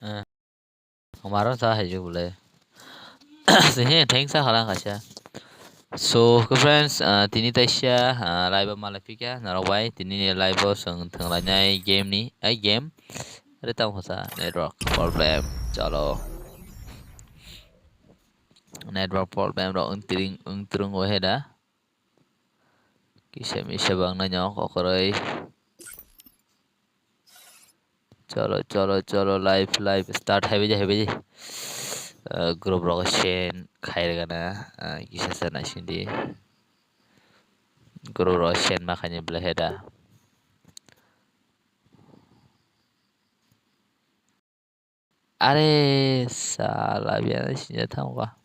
Ờ, kemarin saya juga boleh. Sini thanks sa halang kasya. So, ke friends, tini tasya live malapika narawai tini ni live seng thenglanyai game ni, game. Ada tahu masa network problem. Chalo. Network problem ro ung tring waheda. Kisah misah bang nanya kokorai. चलो live start है बेजे group rock Shane खायर गना किसा sana sindi group rock Shane makanya belaheda are salah biar sinya tahu kah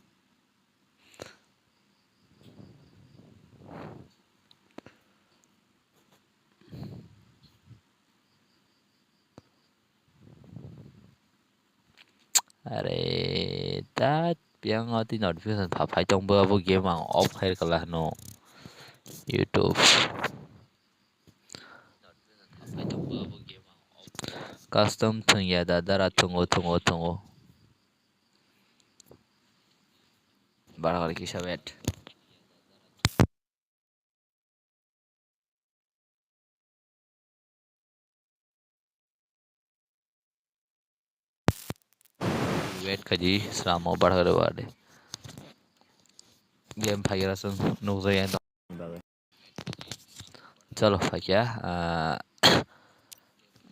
are dat biang ngoti notification papai trong bu game ang off khair kalah no YouTube custom thung ya dara tungo barangkali kisah wet kaji selama barangkali wade game pagi rasun nukzai endo चलो क्या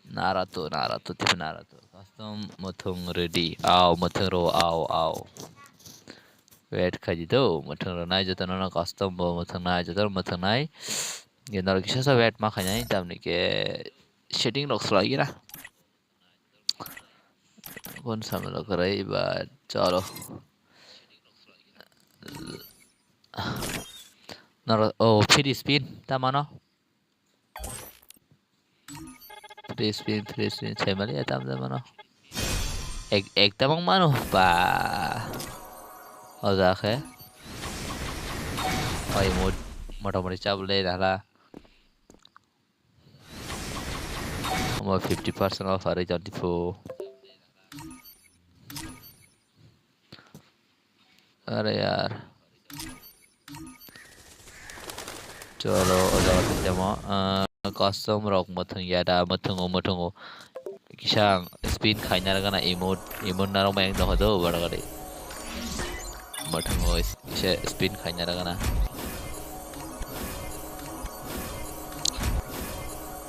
Naruto tipe Naruto custom mutung ready mutung ro wait kaji do mutung ro nai jatan na custom bo mutung nai gendar kisah sa wait makanya tamni ke setting lock lagi na kon samlo karai ba chalo free spin tamano free spin family tam tamano ek tamang mano ba oke mood motamoti cabule nala 50% off hari 24 अरे यार चलो जमा custom rock mutung yada mutungo kisang spin kainya gana emote narong mayang doh do barangkali mutungo spin kainya gana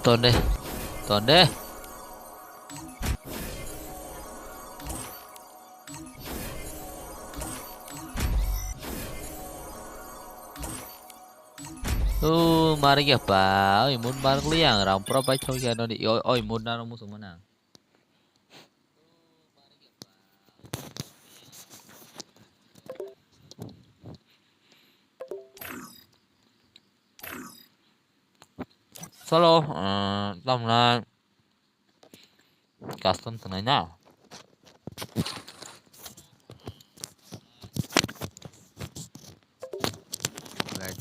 tonde mari ya pa imun barang liang rampura pai thau ya no di imun na no musung mana solo tầm là custom thằng này nhá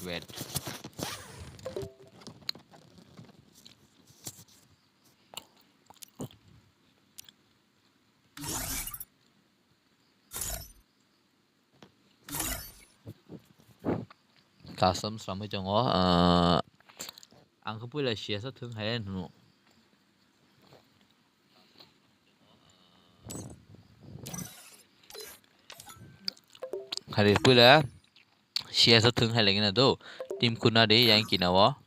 wait custom selama jongo ang ko pula siya sa thung hai no hari pula siya sa thung hai lagi na do tim kuna de yang kinawa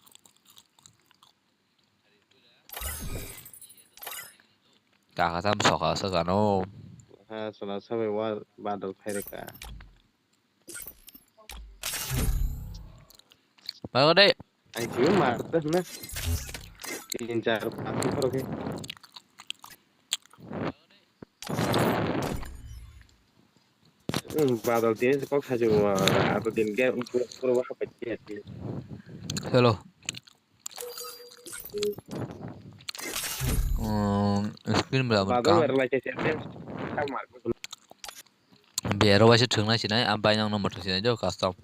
kakasam soka sa kano Chwlasa wa badal khairka bago deh ai jiu mà đó na tin char patu karo ke badal tin ko khaju ato din ke puro wa pati hello screen berapa badal wer la che tem ta mar biar awas thung na sinai am bai nang nomor thung sinai jo custom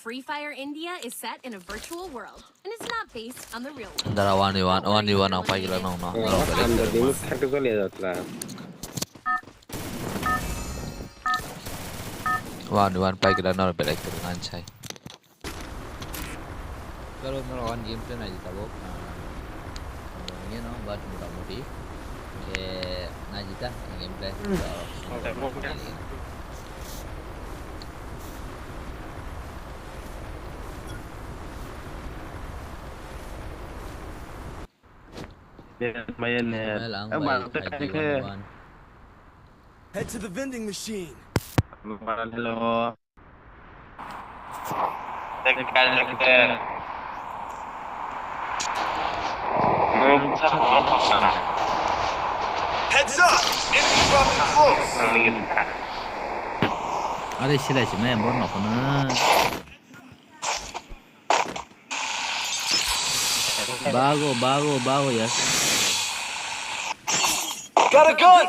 Free Fire India is set in a virtual world, and it's not based on the real world. Dara 1v1 Don't worry, 1v1 ang you're pagilan eliminated. no no balik Anda terima. dini থাকে চলে যাচ্ছিল 1v1 pagilan no balik terima anjay. Kalau melawan game plan aja tabok. Ini no buat mudah-mudi. Kayak najita game plan. Mayan Lang baik Head to the vending machine. Hello. Heads up! Enemy dropping close. Ada sila si main bon apa na? Bago ya. Got a gun!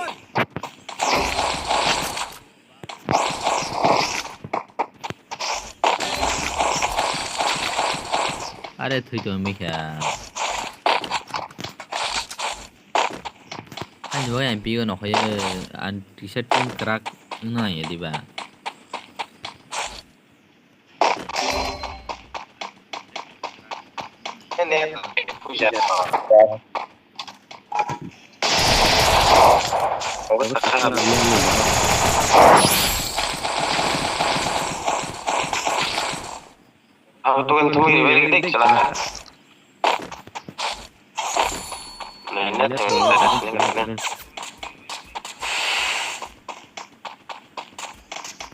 Ada tu itu mikir. Kan juga yang piu nak kaya t-shirt pun kerak na ya di ba. Aku tuh kan tunggu balik dik salah.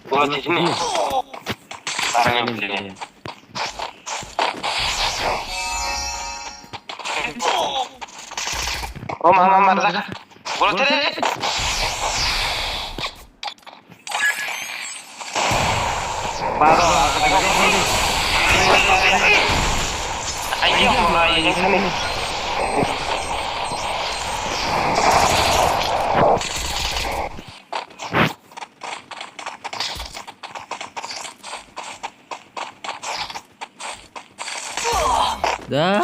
Gua di sini. Barangnya beli. Oh mama lah. Gua tadi. Baru. Ayo mulai yang sini. Dah.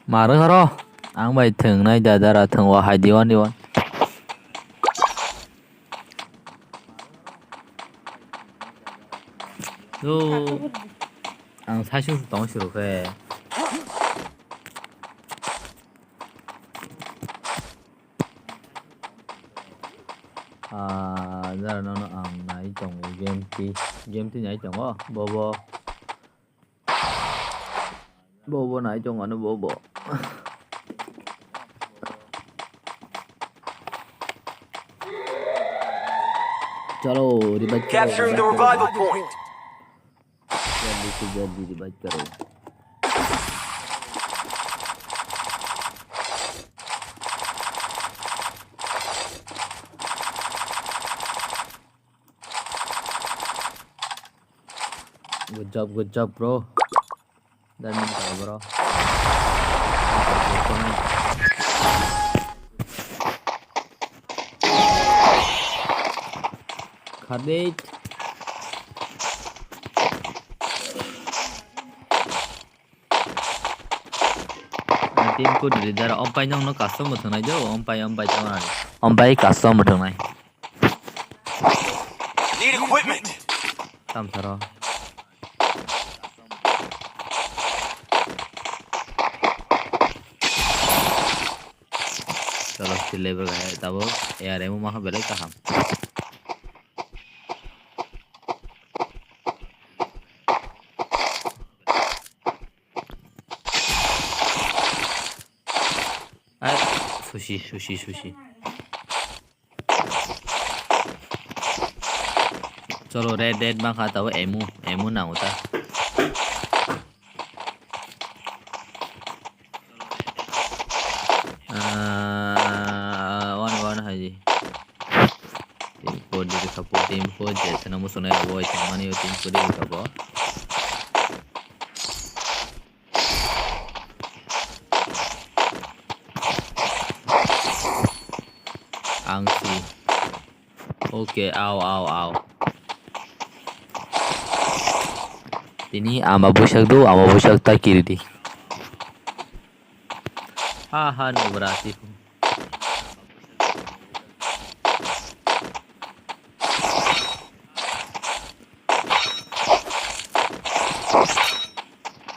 Marah karo. Ang bay thừng này đã thừng wa hai diwan diwan. Tu ang 사실 동시로 해. Giờ nó nãy chồng game thì nãy chồng á bobo nãy chồng nó bobo चलो revive करो Capturing the revival point. जल्दी से जल्दी revive करो good job bro dan minta bro Khabit tim ku dari darah ompai nyong no custom betul aja ompai jangan ompai custom betul nih Need equipment. tam saro चलो skill level है तब यार ammo महा बेले कहां sushi चलो red मा खाता हो एमू ना होता वन है जी टीम को दे सपोर्ट टीम को जैसे ना मुसुने वो मानी टीम को they support angsi Okay, aw. Tini ama busak tak kiri di. Ha no berarti.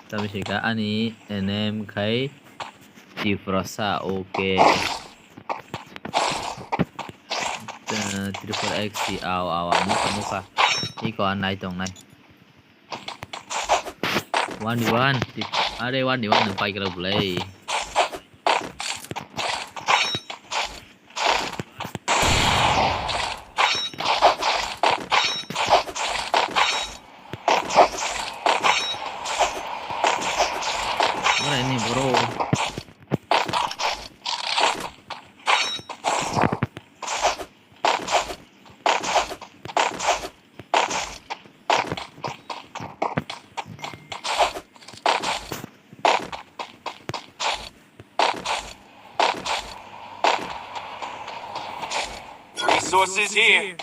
Tapi sih ani enem kai Chwlasa okay. Triple X si aw muka. Iko anai tong nai. 1v1 ada 1v1 yang pai kalau play. Mana ini bro? Resources here.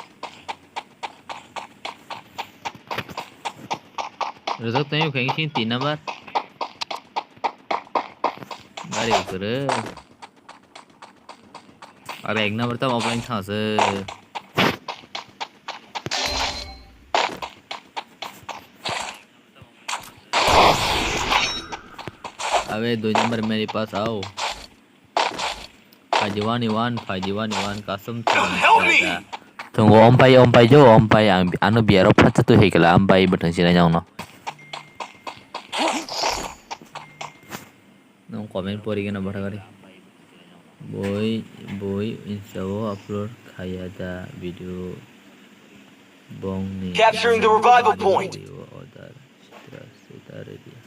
Rezak tanya kayaknya sih 3 number. Gari ukur. Ada 1 number tuh offline था से. अबे 2 number मेरे पास आओ. 5G1 custom ada. Tunggu ompai jo ompai anu biar opat satu hekala ompai batang sini jauh no. Nong komen pori kena bahasa kali. Boy insya upload kayak ada video bong nih. Capturing the revival point. Order setelah dia.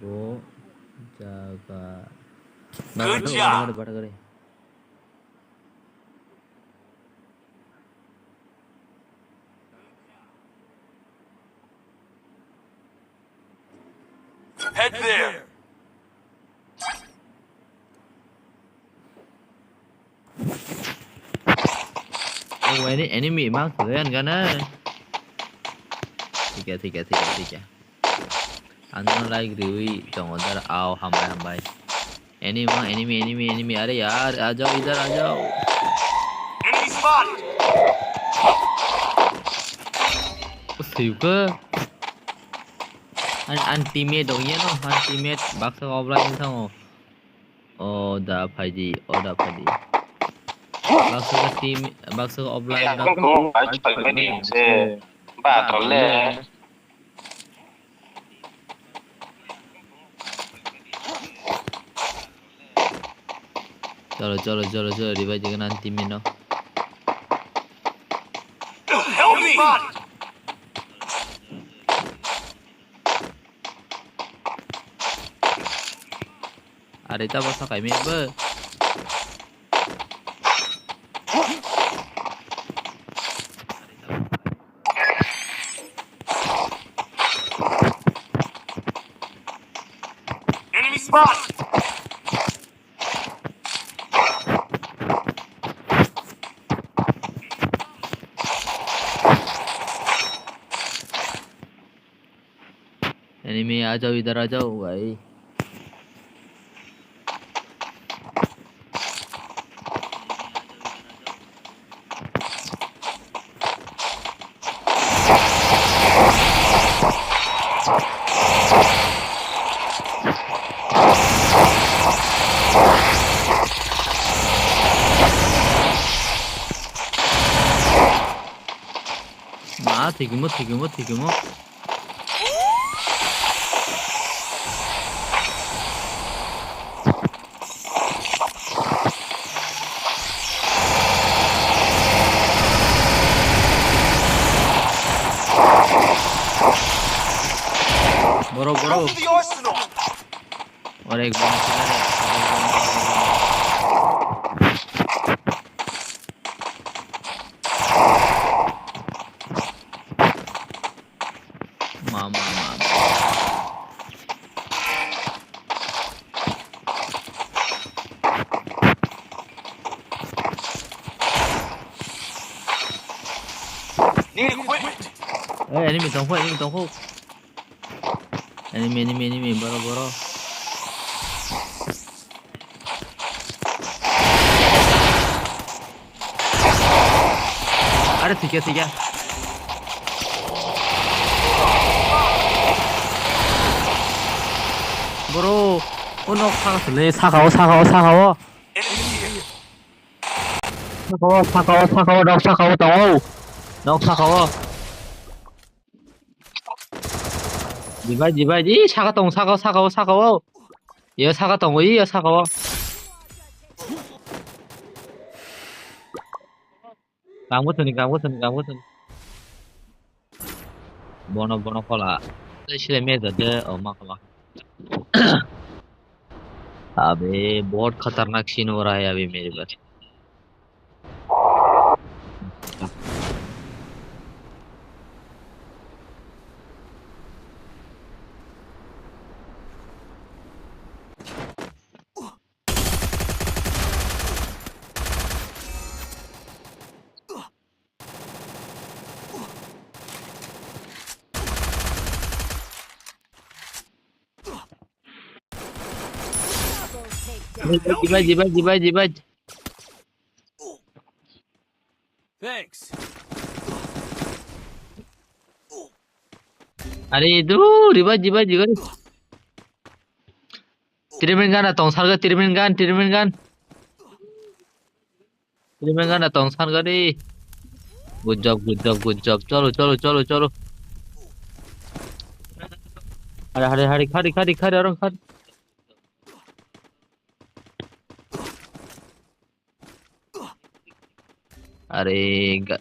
Bo jaga. Good job. Bahasa kali. Head there. Oh ini enemy mang keren kan tiga anu like riwi tong odar आओ hambai enemy अरे यार आ जाओ इधर आ जाओ Enemy spotted. Suka an teammate dong ya no an teammate baksa offline thang oh da phaji baksa ka team baksa offline da cũng phải chơi cái điện xe ba tuần lễ चलो revise करना अंतिम में no Help me. अरे तब बस काई में ब Enemy spotted. एनिमी आ जाओ इधर आ जाओ भाई थिकमो बरो Go to the arsenal. और एक बम मामा Need equipment. Enemy tongko, enemy tongko. Enemy, boro. Ada tiga. Bro, no 사가워. Enemy here. 사가워, 넉 사가워. 니바지, 사가워. 얘 사가워. Kamu tuh nih. Bono kola. Sile meza de makala. अबे बहुत खतरनाक सीन हो रहा है अभी मेरे पास जीबाज Thanks. अरे itu जीबाज tirimin kan atong sarga tirimin kan atong sarga di good job चलो hari खरी orang खरी अरे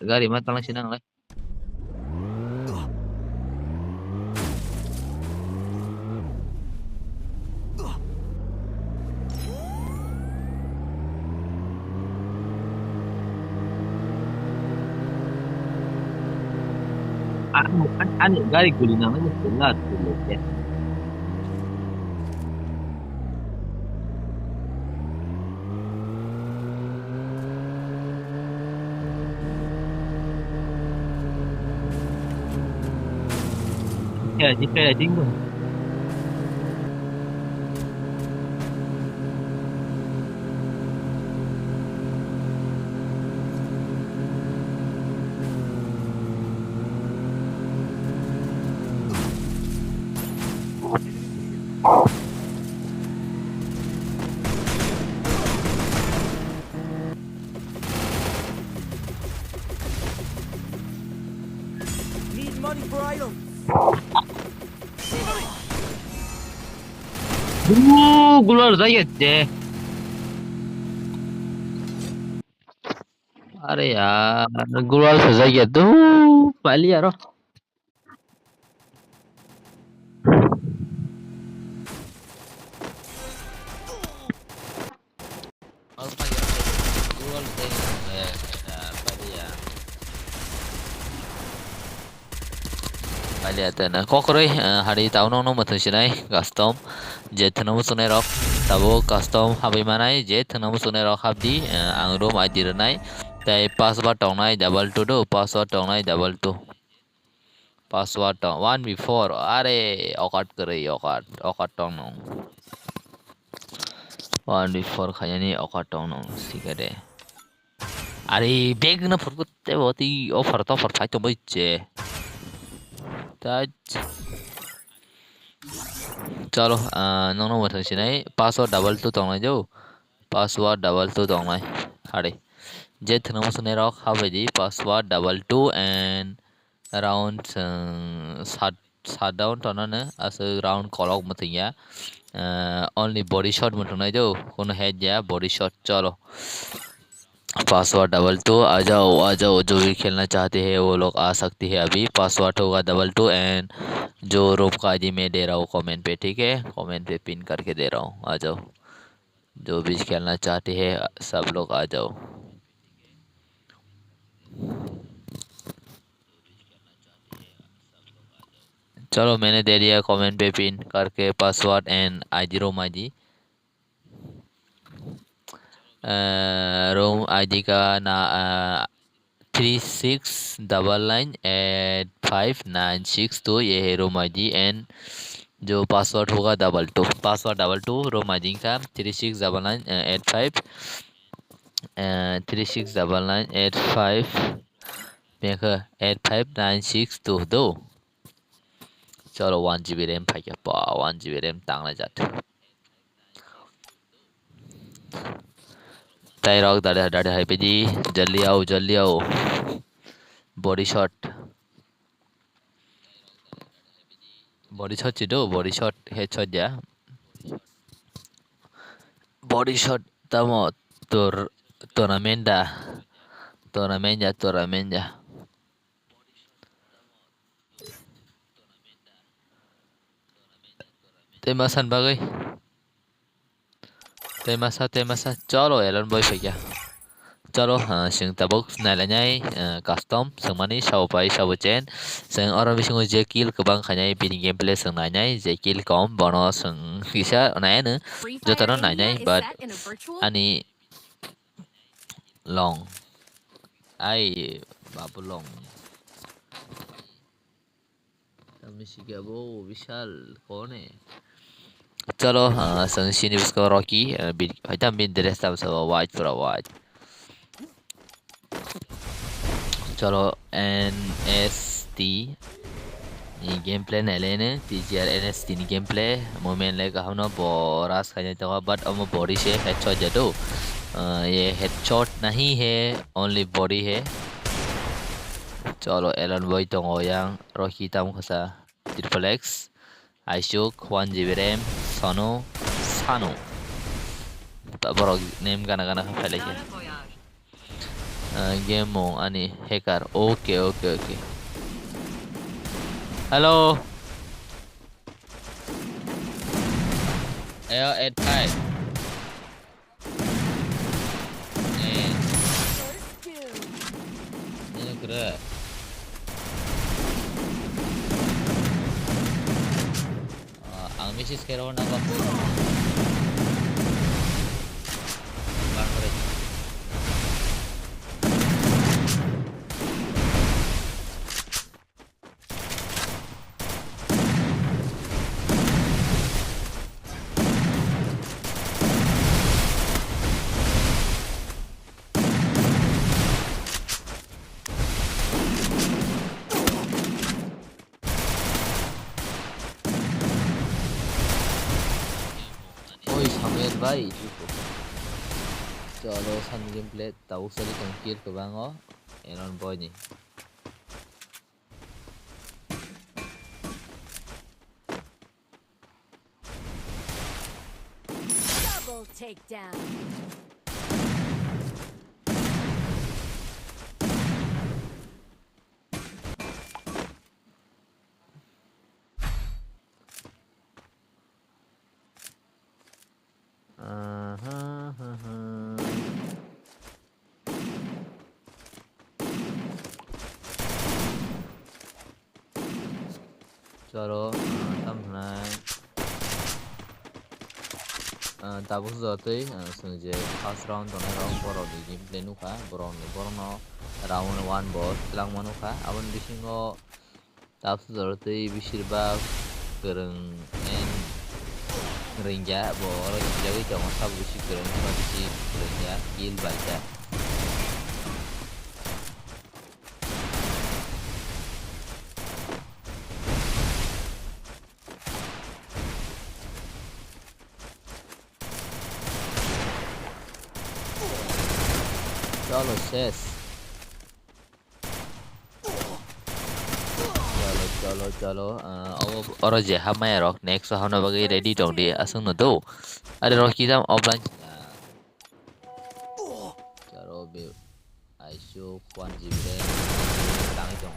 गाड़ी मत तंग sinang lah Ani gaari guli namanya jelas dulu ya. Ya, jika ada tinggal. Need money for items. गुलाल जाइए जे अरे यार गुलाल से जाइए तो पहली यार Paliatan kokroy hari tahun no matushinai custom jet namu sunai rock tabo custom habi manai jet namu sunai rock habdi angro majiranai tai password tongnai double two do password tongnai double two password tong one before are okat kere okat tong nong one before khayani okat tong nong sikade are beg na furkutte boti offer to for fight to boiche चलो नोनो button सिनाई password double two तंगनाय जो password double two तंगनाय हारे जे थनम सुने रक हाबायदि password double two and around सात डाउन तनाने आसो राउंड कलक मथिया ओनली बॉडी शॉट मथनाय जो कोनो हेड या बॉडी शॉट चलो पासवर्ड डबल टू आ जाओ जो भी खेलना चाहते हैं वो लोग आ सकती है अभी पासवर्ड होगा डबल टू एंड जो रूम का आईडी मैं दे रहा हूँ कमेंट पे ठीक है कमेंट पे पिन करके दे रहा हूँ आ जाओ जो भी खेलना चाहते हैं सब लोग आ जाओ चलो मैंने दे दिया कमेंट पे पिन करके password and ID room ID का ना 36998596 ये है रूम आईडी एंड जो पासवर्ड होगा 22 पासवर्ड 22 रूम आईडी का 369985 देखो 85962 दो चलो 1 GB रैम भाई क्या 1 GB रैम टांगना जाते टाइरॉक दाड़े दाड़े हाई पे जी जल्दी आओ बॉडी शॉट चिदो बॉडी शॉट हेडशॉट जा body shot tamo tournament ya temasa cholo elon boy phải kìa cholo sing tabok này là nhai custom sing mani sau pai sau chen sing orang bising je kill kebang khanyai pin gameplay sing na nhai je kill kom bono sing kisa nai nữa Free jo Fire tano na India nhai is but set in a virtual ani long ai babu long Michigan विशाल कौन है चलो संग उसको Rocky हम भी dress था सब white पूरा वाइट चलो NST ये गेम प्ले नहीं लेने TGR NST ni game play moment लेगा हम ना बोरास खाने तो बट हम बॉडी से हेडशॉट जदो ये हेडशॉट नहीं है ओनली बॉडी है चलो एलन बॉय तो ngoyang रॉकी ताम खसा triple X Aishuk 1 GB RAM Sano Sano tak borok name kana file aja game mo ani hacker okay halo ayo add 5 ini kira ang misis kaya ron ako भाई चलो सन game play tahu sekali tongkir ke bango Elon boy ni double takedown. chalo tâm này tabuk zote sungje first round to round boro di game play nuka boro no round 1 bot lang manuka abon bisingo tabuk zote bishirbag gereng en ringja boro jadi jangan sabu bisi gereng bisi ringja kill baca चलो शेष चलो अब और जे हम rock next हम बगे ready दं दे असंग न दो अरे रॉकी जाम ऑफलाइन चलो बे आइसो 1 GB टांग दं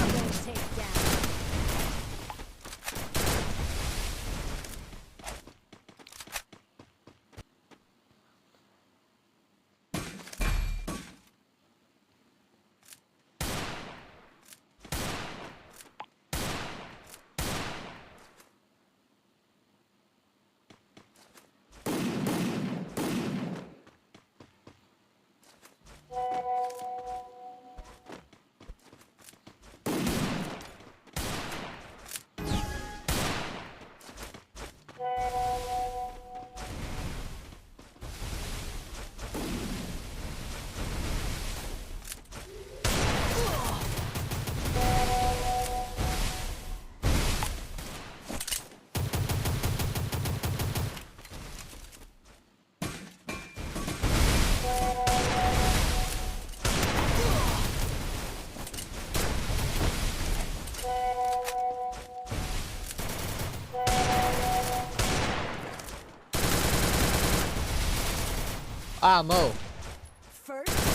Double takedown. Ammo. First,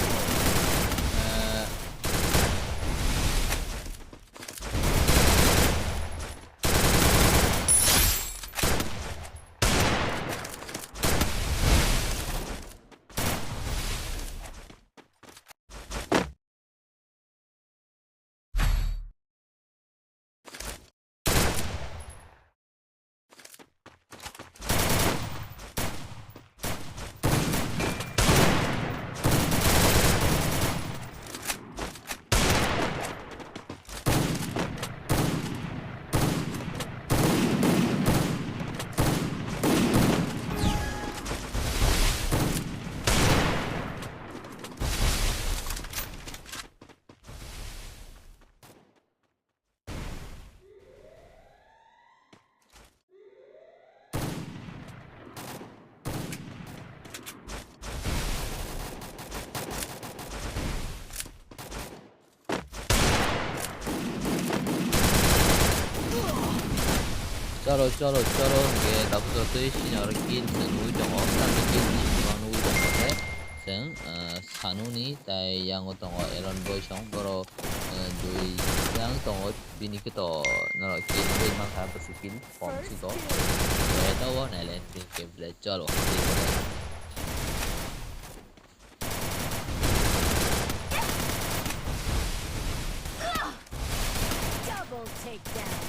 Chalo nghe tập cho tới xin nhờ kill sự nuôi trong ngõ sang kill còn nuôi trong ngõ thế sang sanuni tại yang trong ngõ Elon boy trong bro dui yang trong ngõ bini cái to nó là kill bên mang hai bữa kill form si to để đâu này lên thì kịp để chalo double takedown.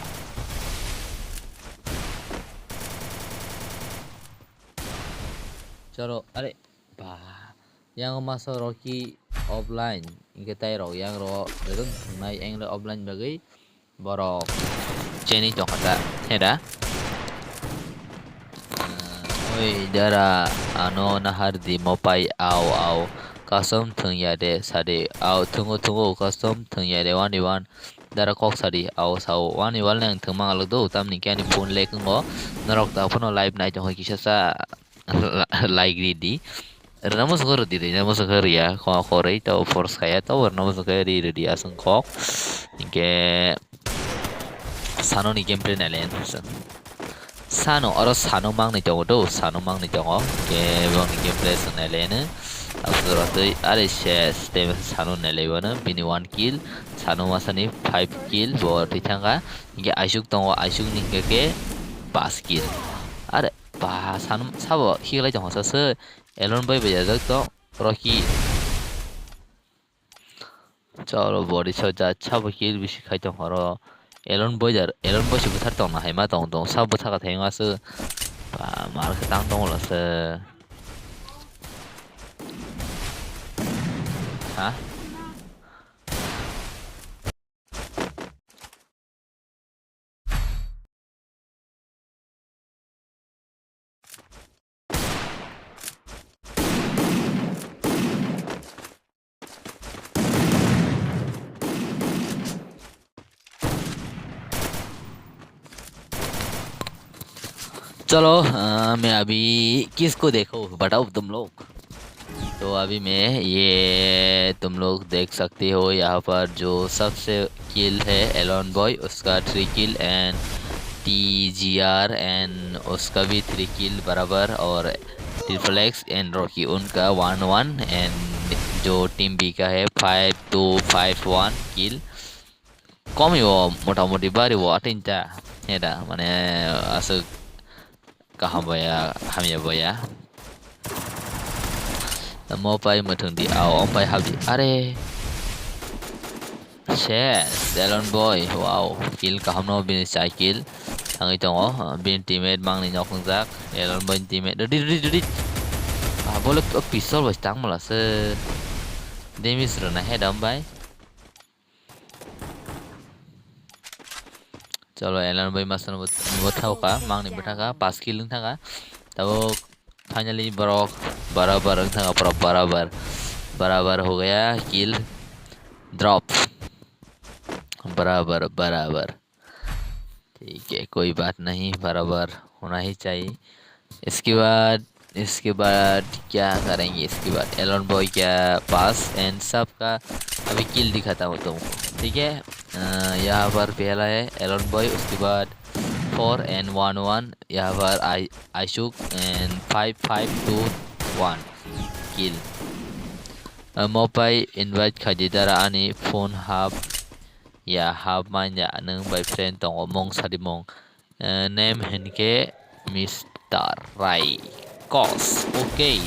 chalo अरे bah yang masuk Rocky offline cái tay rồi yang rồi đến này anh là offline bagi bro Jenny trong kata thế đã oi dara ano nahardi mopai au custom thung ya de sade au tungu custom thung ya de one dara kok sadi au sau one lang thung mang alok do tam ni kani phone le ngo narok ta phone live night ho kisha sa like di Ramos gor di ramos gor ya ko rei to force kaya to ramos gor di asung kok ke sano ni gameplay na len Sano oro sano mang ni jongo do sano mang ni jongo ke bang ni gameplay sun na lene after to are share stem sano na le wana bini 1 kill sano masani 5 kill bo tithanga ke aishuk tongo aishuk ni ke 5 kill are ba sano sabo hi lai jongo sa se elon boy be ja to rocky chalo body choja chabo kill bishi khai to horo elon boy shi butar tong na hai ma tong sa butar ka theng wa se ba mar ka tang tong la se ha चलो मैं अभी किसको देखो बताओ तुम लोग तो अभी मैं ये तुम लोग देख सकते हो यहाँ पर जो सबसे किल है एलोन बॉय उसका 3 किल एंड TGR एंड उसका भी 3 किल बराबर और ट्रिपल एक्स एंड रॉकी उनका 1-1 एंड जो टीम बी का है 5-2-5-1 किल कम ही वो मोटा मोटी बारी वो अटिंचा है ना माने असं कहाँ बया हम ये बया mau pai matung di au pai habi are yes Elon boy wow kill ka hamno bin sai kill thang itongo bin teammate mang ni nyok jak Elon boy teammate di boleh pistol bos tang malah se demis rena hedam bai chalo Elon boy masan buthau ka mang ni buthaka 5 kill thanga tabo finally बराबर था बराबर हो गया किल drop बराबर ठीक है कोई बात नहीं बराबर होना ही चाहिए इसके बाद क्या करेंगे इसके बाद एलोन बॉय क्या पास एंड सबका अभी किल दिखाता हूँ तुमको ठीक है यहाँ पर पहला है एलोन बॉय उसके बाद 4 and 1-1 यहाँ पर आशुक and 5-5-2-1 kill. Mopai invite khadidara ani phone hub ya hub manya nung by friend tong mong sadimong name henke Mr. Rai Kos. Okay.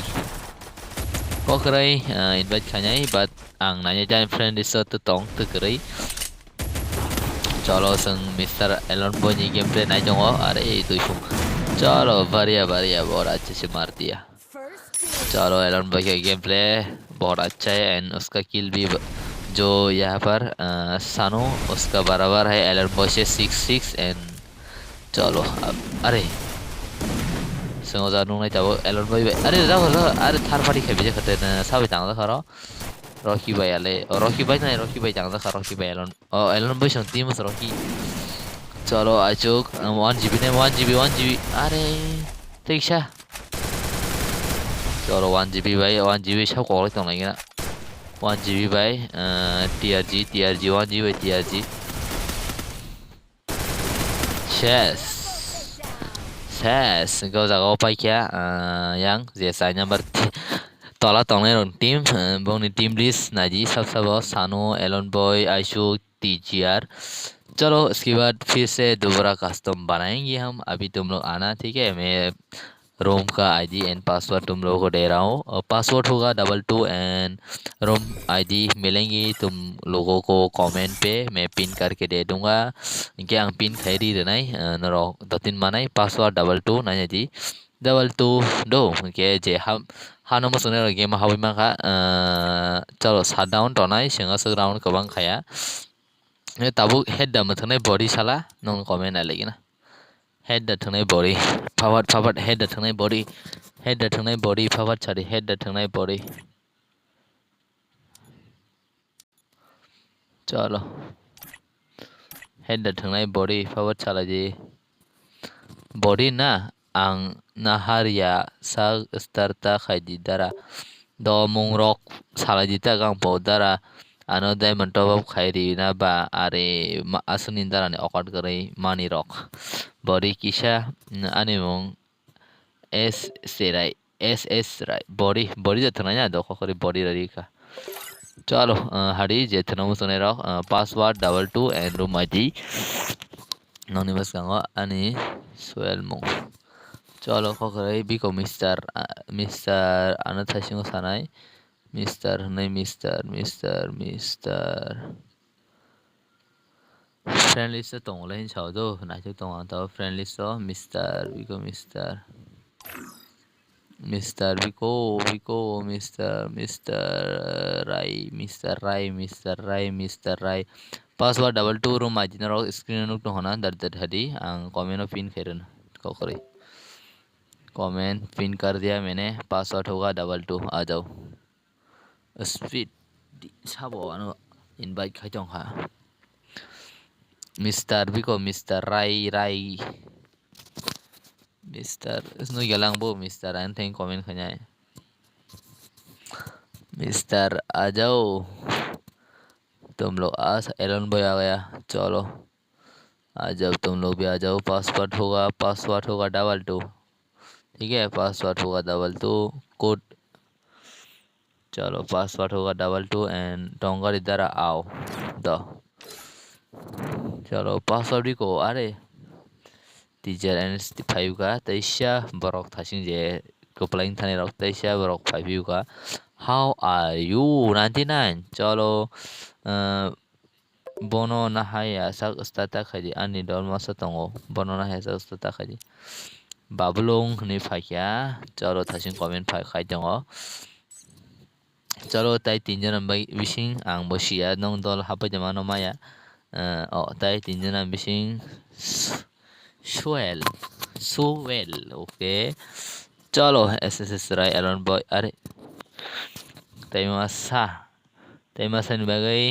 Kokrai invite khanyai but ang nanya jan friend is to tong tukrai. चलो संग mister Elon बोनी game play नहीं जाऊँगा अरे तो इसको चलो बढ़िया बढ़िया बहुत अच्छे से मार दिया चलो एलन बॉय का गेम प्ले बहुत अच्छा है एंड उसका किल भी जो यहाँ पर सानो उसका बराबर है एलन बॉय से 6-6 एंड चलो अब अरे संगोजा नूंग नहीं जाओ एलन बॉय अरे जाओ अरे थार पार्टी खेल भी जाते हैं सब इतना खरा Rocky Bay ale Rocky Bay na Rocky Bay jangan dah Rocky Bay Elon Bay sang tim Rocky चलो आजोक 1 GB ने 1 GB अरे ठीक है चलो 1 GB भाई 1 GB सब कॉल तो नहीं ना 1 GB भाई TRG 1 GB TRG Chess kau jaga apa kia yang biasanya berarti tola tolnya orang tim bang ni tim list naji सब सानो एलन बॉय आशु TGR चलो इसके बाद फिर से दोबारा कस्टम बनाएंगे हम अभी तुम लोग आना ठीक है मैं रोम का आईडी एंड पासवर्ड तुम लोगों को दे रहा हूँ और पासवर्ड होगा 22 एंड रोम आईडी मिलेंगी तुम लोगों को कमेंट पे मैं पिन करके दे दूंगा इनके अंग पिन खैरी नहीं नरो 2-3 मानाई पासवर्ड 22 ना जी 22 दो इनके जे हम हानो मसुने गेम हावी माका चलो 7 डाउन तो नहीं सिंगा से राउंड कबांग खाया ताबुक हेड दाम थने बॉडी साला नों कमेंट आ लेगी ना head दा थंनाय body forward head दा थंनाय body forward sorry head दा थंनाय body चलो head दा थंनाय body forward साला जी body ना आं नाहारिया सा starta खायदी दारा दो मुंगरok साला जीता गांग पौदारा ano diamond top up khairi na ba are asunin darane okot gari mani rock body kisha animong SS rai body jatna ya do khori body rari ka chalo hari jetna musone rock password 22 and room id noni bas gango ani swell mong chalo khori biko Mr. Ano thasing sanai Mister friend list tong lên chào do nãy chúng tong tao friend list đó Mister Vico Mister Rai password 22 room aja naro screen nuk tuh hana dar hadi ang comment pin keren kau kori comment pin कर दिया मैंने password होगा 22 आ जाओ speed sabo ano invite khai tong ha Mister Biko Mister Rai Mister इसनो गलांग बो Mister an थें comment खन्या Mister आ जाओ तुम लोग एलन बॉय आ गया चलो आ जाओ तुम लोग भी आ जाओ पासवर्ड होगा 22 ठीक है पासवर्ड होगा 22 कोड चलो पासवर्ड होगा 22 एंड डोंगर इधर आओ दो चलो पासवर्ड को अरे टीचर एन 5 का तैशा बरक थासिंग जे कपलाइन थाने रख तैशा बरक 5 का हाउ आर यू 99 चलो बोनो नहाया sak stata खाजी आनी डॉल मासा तंगो बोनो नहाया sak stata खाजी बाबुलोंग नि फाइया चलो थासिंग कमेंट फाइ खाइ दंगो चलो ताई 3 जन bising ang bosia nong dol hapa jamano maya ताई 3 जन bising swell ओके चलो SSS rai एलन बॉय अरे ताई मासा निबागई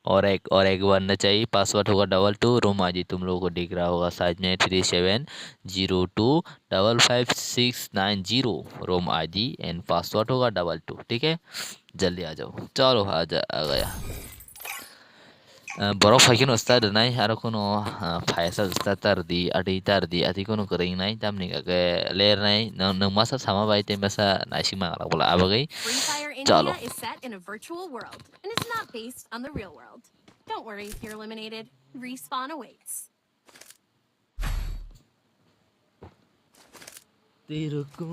और एक बनना चाहिए पासवर्ड होगा 22 रूम आज तुम लोगों को दिख रहा होगा साइज में 3702555690 रूम आईडी एंड पासवर्ड होगा 22 ठीक है जल्दी आ जाओ चलो आ गया borok fakin usta denai aro kono faisa usta tardi adi kono kering nai tamni kage ler nai nang masa sama bai tem masa naisi mangala bola abagai Free Fire chalo. India is set in a virtual world and is not based on the real world. Don't worry if you're eliminated. Respawn awaits. Ruko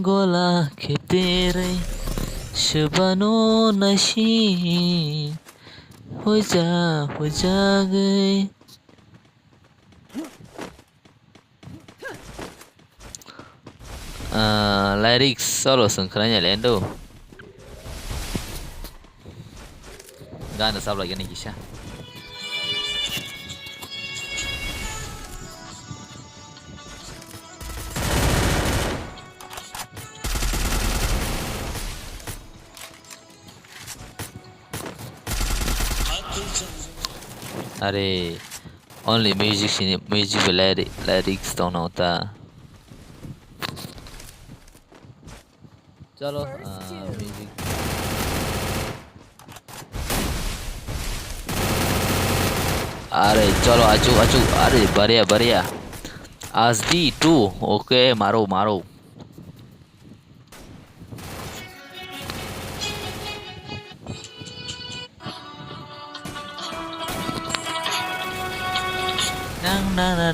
gola ke tere शबानो नशी हो जा गए lyrics solo sengkeranya lendo gana sabla gani kisah अरे only music lyrics don't know ta चलो music अरे चलो आजू आजू अरे बढ़िया आज दी टू ओके मारो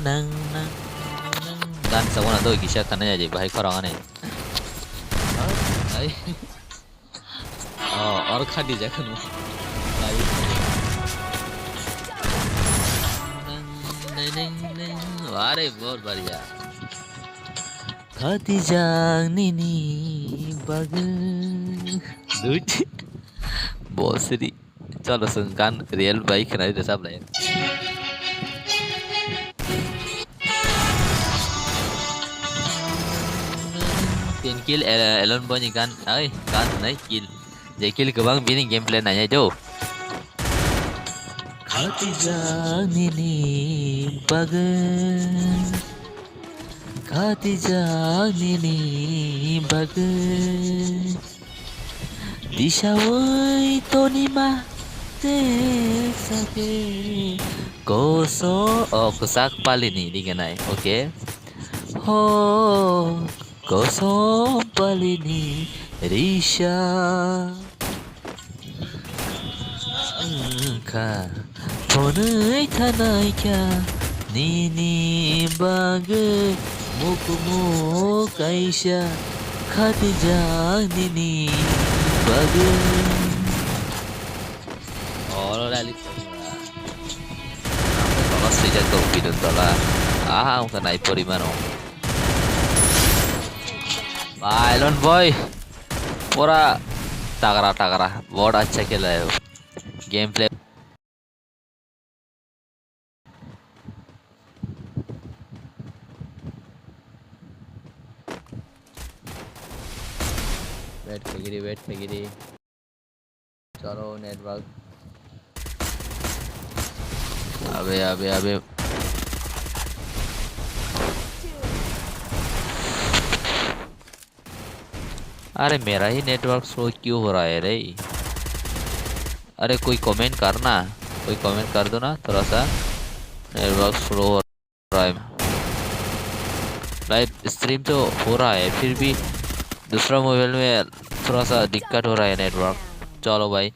nang kan sama na tuh kisah kananya jadi bahaya orang aneh और खाड़ी जखन अरे बहुत बढ़िया खाती जागनी बगल दूची बहुत सही चलो संगान रियल बाइक खनारी दसा line 10 kill Elon Boy kan ai kan nai kill je kill kebang bini gameplay nanya jo khati janini bagan khati janini bagan disawai tonima te sake koso kosak palini diganai okay ho Kosong palini Risha Ka Ponai tanai kya Nini bagai Mukumu kaisha Khatijang nini bagai Oh lali Tolong sejak kau bidun tola Ang kanai porimano Elon boy पूरा तगड़ा बहुत अच्छा खेला है game play wait फेगिरी चलो network अबे अरे मेरा ही नेटवर्क स्लो क्यों हो रहा है रे अरे कोई कमेंट कर दो ना थोड़ा सा नेटवर्क स्लो हो रहा है लाइव स्ट्रीम तो हो रहा है फिर भी दूसरा मोबाइल में थोड़ा सा दिक्कत हो रहा है नेटवर्क चलो भाई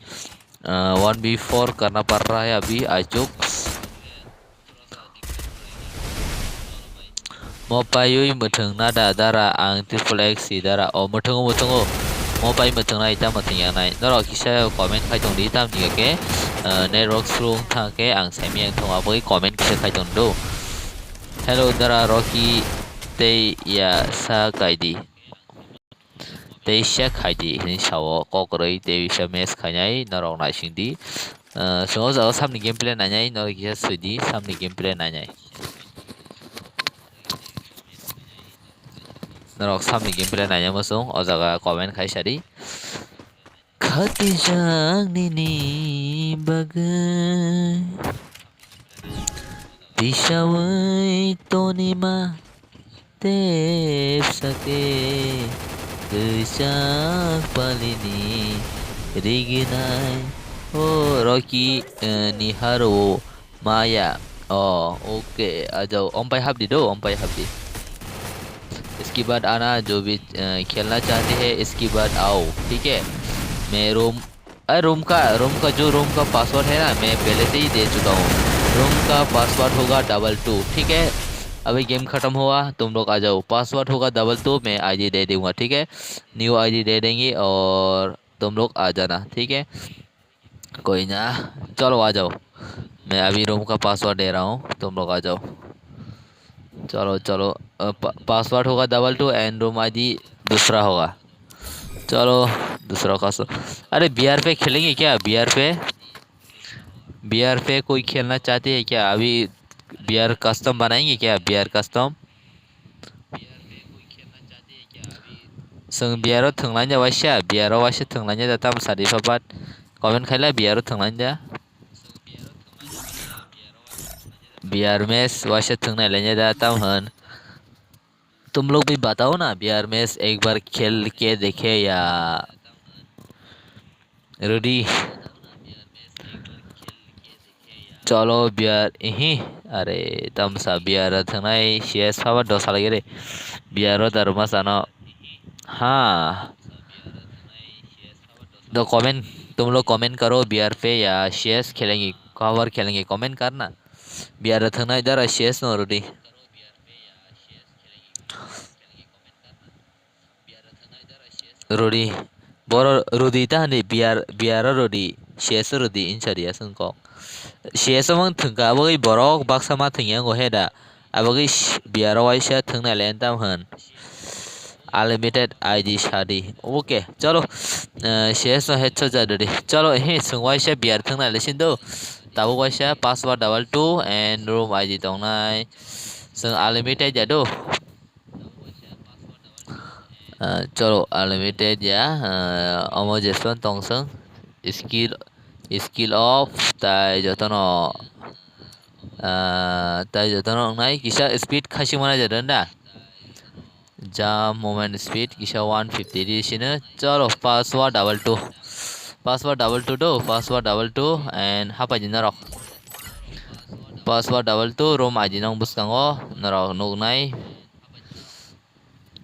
1v4 करना पड़ रहा है अभी आजूक Mopayu muteng nada dara ang triplex dara o mutengo mopai muteng nai tam muteng yang nai noro kisah komen kai tong di tam ni ke network slung thang ke ang semiang thong abai komen kisah kai tong do hello dara rocky te ya sa kai di te sha kai di hin shawo kokroi te sha mes kai nai noro nai sing di so zo sam ni gameplay nai nai noro kisah sudi sam ni gameplay nai nai Narok samni gameplay nanya masung o jaga comment khai sari khati jang nini bagai disawai tonima tep sake gesak palini Riginai Rocky Niharo Maya okay आ जाओ umpire half दी दो umpire half दी इसके बाद आना जो भी खेलना चाहते हैं इसके बाद आओ ठीक है मैं रूम का जो रूम का पासवर्ड है ना मैं पहले से ही दे चुका हूँ रूम का पासवर्ड होगा 22 ठीक है अभी गेम खत्म हुआ तुम लोग आ जाओ पासवर्ड होगा 22 मैं आईडी दे दूंगा ठीक है न्यू आईडी दे देंगे और तुम लोग आ जाना ठीक है कोई ना चलो आ जाओ मैं अभी रूम का पासवर्ड दे रहा हूँ तुम लोग आ जाओ चलो चलो पासवर्ड होगा 22 एंड रूम आईडी दूसरा होगा चलो दूसरा का अरे बीआर पे खेलेंगे क्या बीआर पे कोई खेलना चाहते हैं क्या अभी बीआर कस्टम बनाएंगे क्या बीआर कस्टम जों बियाराव थांनानै जाबायसा बियाराव वासे थांनानै जाता सारि फाबाद कमेन्ट खायला बियाराव थांनानै जा बियार मैच वासे थांनायलाय जाता हन तुम लोग भी बताओ ना बियार मैच एक बार खेल के देखे या रेडी चलो बियार यही अरे तमसा बियार थांनाय सीएस फाबा दस लगे रे बियाराव दारुमा सानो हाँ तो कमेंट तुम लोग कमेंट करो बीआर पे या सीएस खेलेंगे कवर खेलेंगे कमेंट करना बीआर थांना इधर सीएस नो रुदी रुदी बर रुदी ता हने बीआर रुदी सीएस रुदी इंसारिया संको सीएस मंग थंका बगै बरक बाक्सा मा थंया गो हेदा अबगै बीआर वाइसा थंना लेन ताम हन अनलिमिटेड आईडी शादी ओके चलो शेष हेड जादो दे चलो हे संवाइसा बियार थांना लेसिन दो ताबो वाइसा पासवर्ड 22 एंड रूम आईडी दंनाय जों अनलिमिटेड जादो चलो अनलिमिटेड या अमो जेसन तंसं स्किल ऑफ ताई जतनो नाय किसा स्पीड खासि मना जादों दा जम मोमेंट स्पीड किसा 150 दिसिनो चलो पासवर्ड 22 दो पासवर्ड 22 एंड हापा जिना रख पासवर्ड 22 रोम आजी नंग बुसकांगो नरक नुगनाय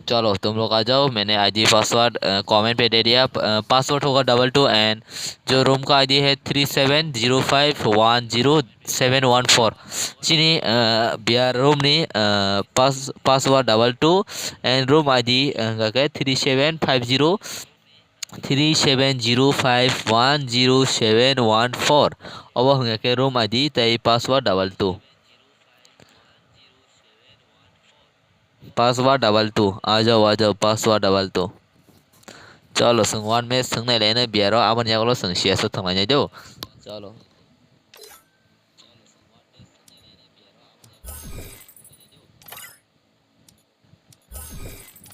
चलो तुम लोग आ जाओ मैंने आईडी पासवर्ड कमेंट पे दे दिया पासवर्ड होगा 22 एंड जो रूम का आईडी है 3705107114 चीनी बियार room knee password 22 and room ID का 3705107114 अब होंगे के रूम आईडी तई पासवर्ड 22 पासवर्ड 22 आ जाओ पासवर्ड 22 चलो जों वन मैच थांनाय लायनो बियाराव आबान यागल जों सीएस थांनाय दो चलो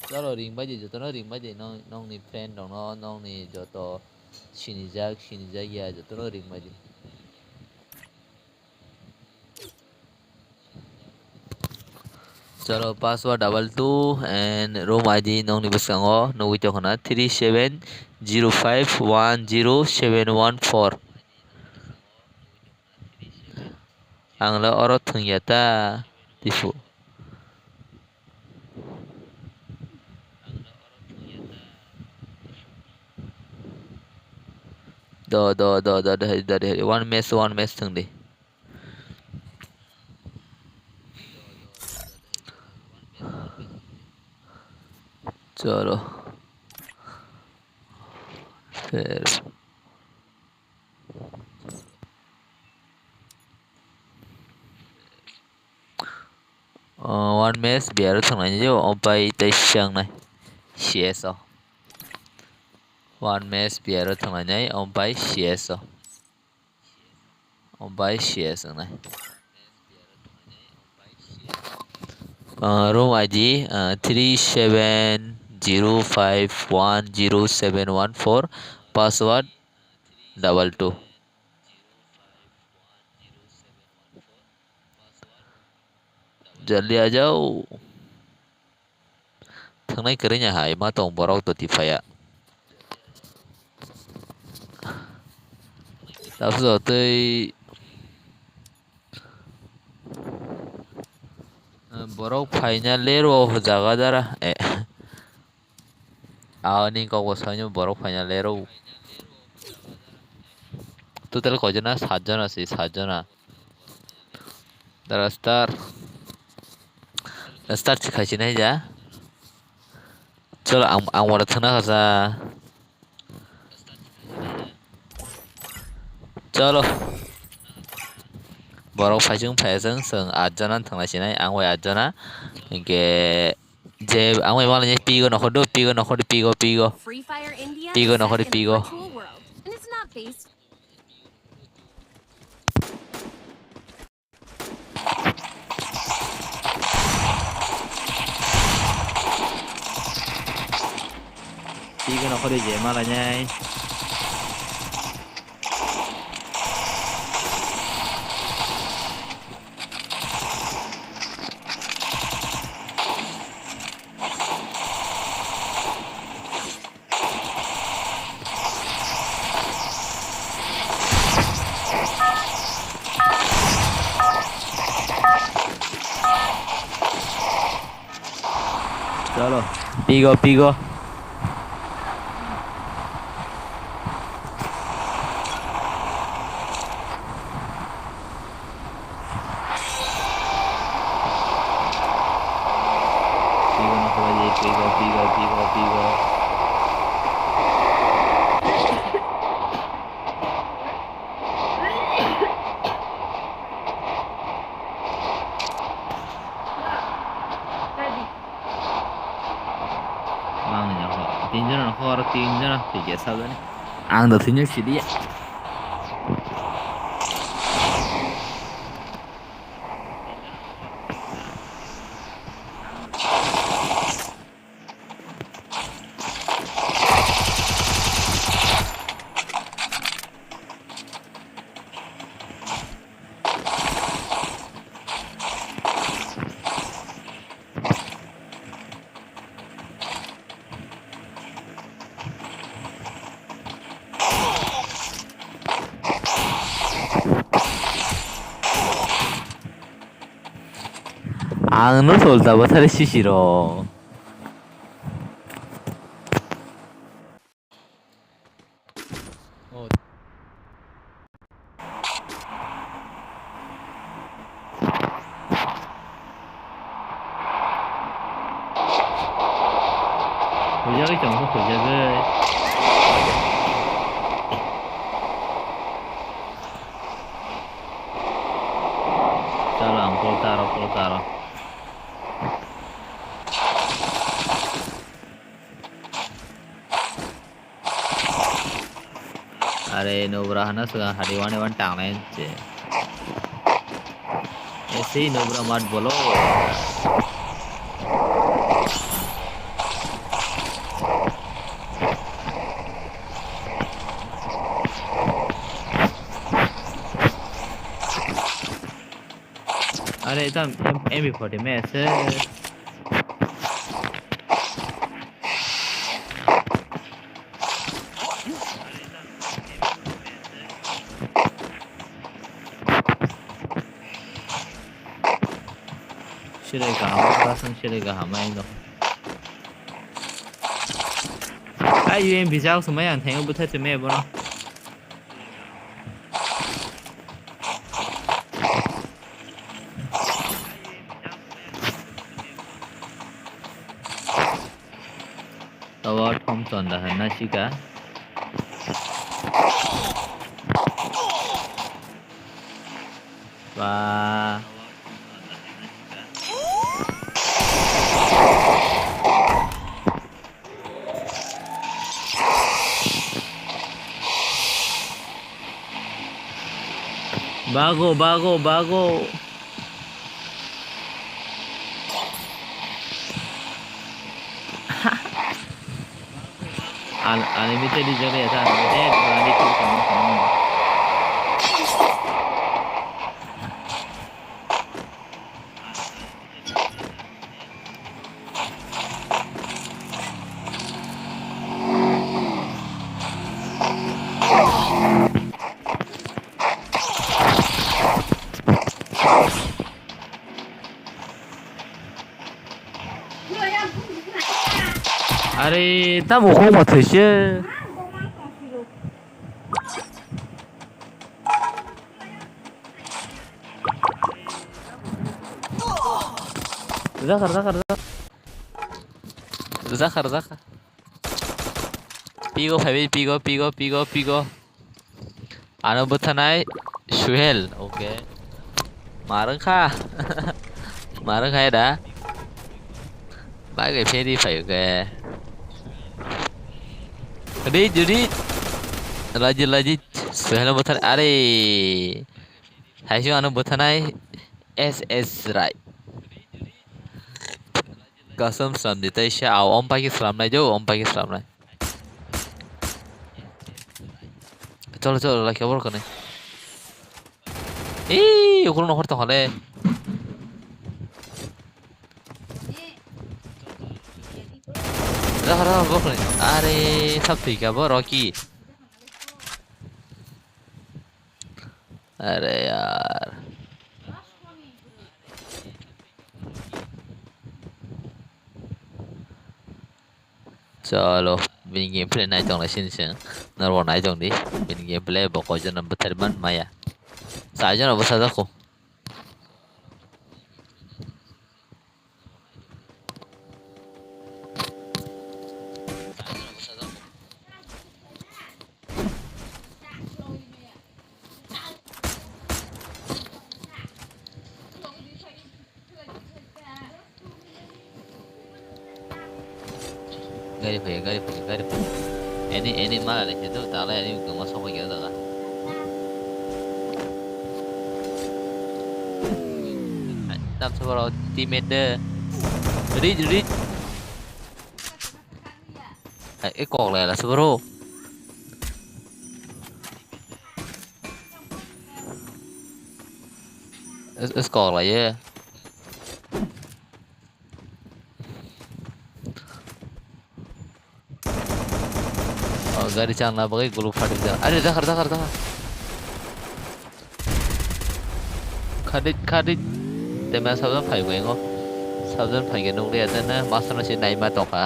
चलो रिंग बाजे जतनो रिंग बाजे नंनि फ्रेंड दङ नंनि जत सिनिजाक या जतनो रिंग बाजे चलो पासवर्ड 22 एंड रूम आईडी नंनि बसकांगो नगुइतो खना 3705107114 आंला अर थंयाता दिफु दो वन मैच थंदे चलो फिर वन मैच बियार थांनाय जो ओमफ्राय दैसांनाय सीएस वन मैच बियार थांनाय ओमफ्राय सीएस नाय रूम आईडी 3705107114 पासवर्ड 22 जल्दी आ जाओ थांनाय करेंया हाय मा दं बराव तो दिफाया Đó giờ tôi borok fainya lero jaga dara ni kok wasanya borok fainya lero total kojana 7জন আছে 7জন রাস্তার খাইছি নাই যা চলো আমার থানা খাসা চলো borok faising faising seng 8জন থাংলাইছিনাই ang wai 8জন ke je ang wai malanya pigo nokodo pigo Free Fire India Pigo is no set hori in the pigo. virtual world, and it's not based. pigo nokodo je malanya चलो pigo pigo mang này nhỏ 3জন nó 3জন thì dễ sao đấy ăn được thứ nhất chỉ đi ăn nó thôi tao bắt thấy xí xí rồi cái chồng có khởi ra cái cho làm poltaro अरे नोबरा है ना सगा हरिवाने one टांगना है ऐसे ही नोबरा मत बोलो अरे इतना MP40 में ऐसे 실내가 파생 실내가 하마이노 아 유엔 비자고 什么样听不太怎么样不呢 Tawar Thompson dah na sika và bago unlimited đi chơi ta unlimited và đi chơi cùng Are ta mo không mà thử chứ. Zakar. Pigo phải pigo. Ano butanay Shuhel. Okay. Marang kha. Marang kha đã. Bãi cái phê đi phải cái. Đi. Lagi. Shuhel butan. Are. Hai siu ano butanay SS right. Kasam salam dita isya aw om pagi salam nai jo om pagi salam nai. চলো like খবর কোনে এই ওগুলো নহর তো হলে রাখা বকনে আরে সব ঠিক আছে রকি अरे यार चलो बिन गेम प्ले नाइ दं सिनसिं नरव नाइ दं दि बिन गेम प्ले बको जन बथरमान माया साजन अबसा जाखो gari phai any mala le hedo tala any gama soba gya daga tam sabaro teammate de read cái cột này là sabaro cái cột này yeah गाड़ी चलना बगै glue फाट जा अरे दखर खादित तेमा सबजन फाइगो सबजन फाइगे नंगले आदना मास्टर से नाइमा तोखा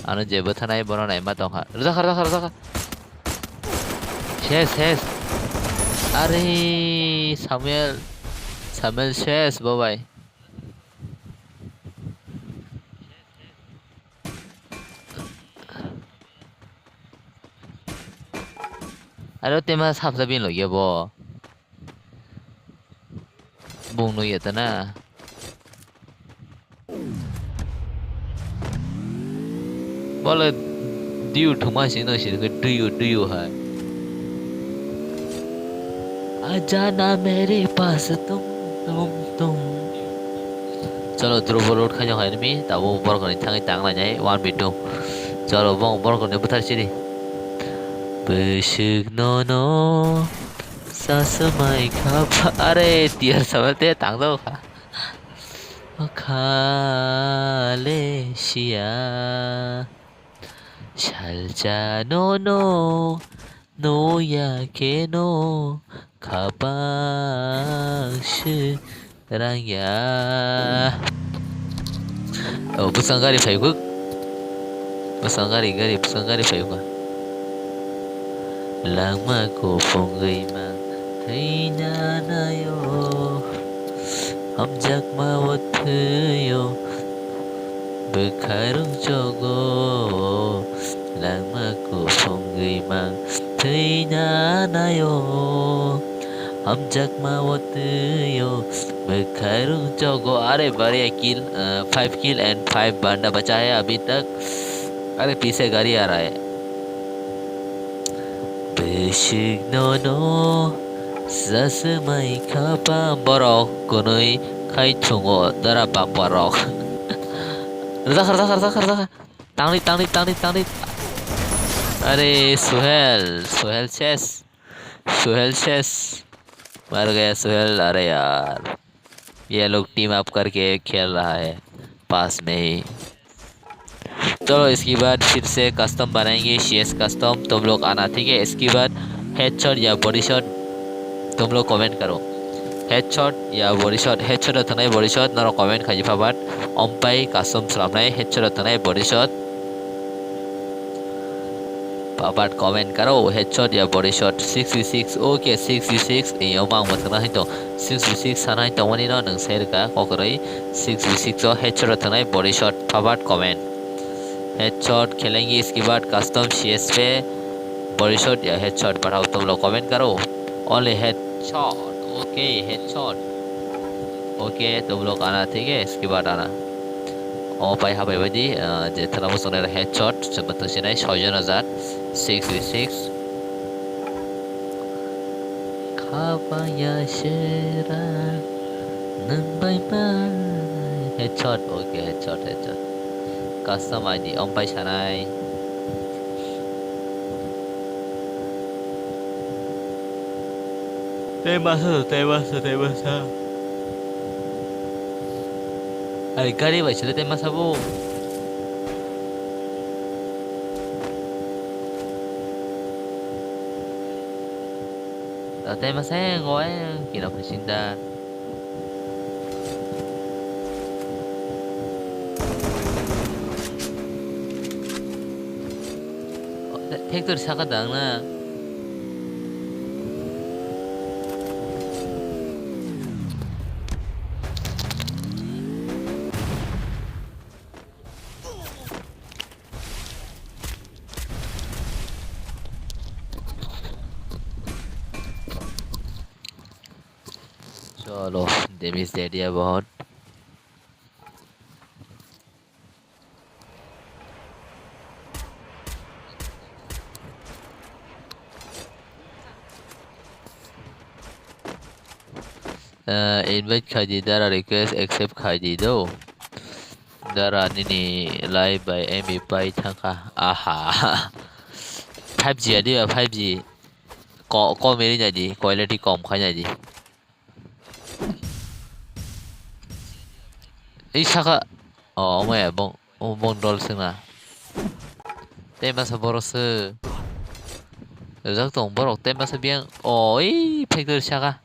आनो जेबो थानाय बनो नाइमा तोखा दखर शेष अरे सामुएल शेष बाबाय अरे तेमा साबजा बिन lo ye bo bung no ye tana bola diu thuma sin no sin ke diu hai आजा ना मेरे पास तुम चलो ध्रुव रोड खा जाओ है मी ताबो ऊपर को थांगे तांगला जाए 1v2 चलो वो ऊपर को ने बुथार सिरी बेशिकनो सासमाई खापा अरे तियर समझते तांग दो खाले शिया शालजा नो या के no खापाश रांया 부산가리 발국 부산가리 발국 랑마고 봉의만 태나나요 함작마 워트요 bekarum jogo 랑마고 봉의만 태나나요 함작마 워트요 bekarum jogo अरे बढ़िया किल 5 किल एंड 5 बंदा बचा है अभी तक अरे पीछे गाड़ी आ रहा है बेशिकनो सासमाई खापा borok kunui khai thungo dara bak borok zakar tanglit अरे सुहेल चेस मर गया सुहेल अरे यार ये लोग टीम अप करके खेल रहा है पास में ही चलो इसके बाद फिर से कस्टम बनाएंगे CS कस्टम तुम लोग आना ठीक है इसके बाद हेडशॉट या बॉडी शॉट तुम लोग कमेंट करो हेडशॉट या बॉडी शॉट हेडशॉट थानाय बॉडी शॉट नरो कमेंट खाजिफाबाद अम्पाई कस्टम खालामनाय हेडशॉट थानाय body shot Papat comment karo headshot ya body shot 6v6 okay 6v6 iyo bang matna hito 6v6 sanai tawani no nang serka kokrai 6v6 o headshot thanai body shot papat comment headshot खेलेंगे इसके बाद custom CS पे body shot या headshot बढ़ाओ तुम लोग comment करो only headshot okay headshot okay तुम लोग आना ठीक है इसके बाद आना Opay habay badi je thalamo sonera headshot sebetul sinai 6v6 Kabaya shera nang bye bye headshot okay headshot custom ID Opay sanai Temasa Ay kari ba sila temasa bu temasa ngoi kira pasinda 팩토리 사가당나 चलो demise दे दिया बहुत invite खाई दी Dara request accept खाई दी दो दारा निनी live by एमी by थंका आहा 5G आदि 5G को मेरी जादी क्वालिटी कम खाई जादी 이사가 어머야 몽돌스나 때마서 버러스 여작동 버럭 때마서 비앙 어이 팩토리 차가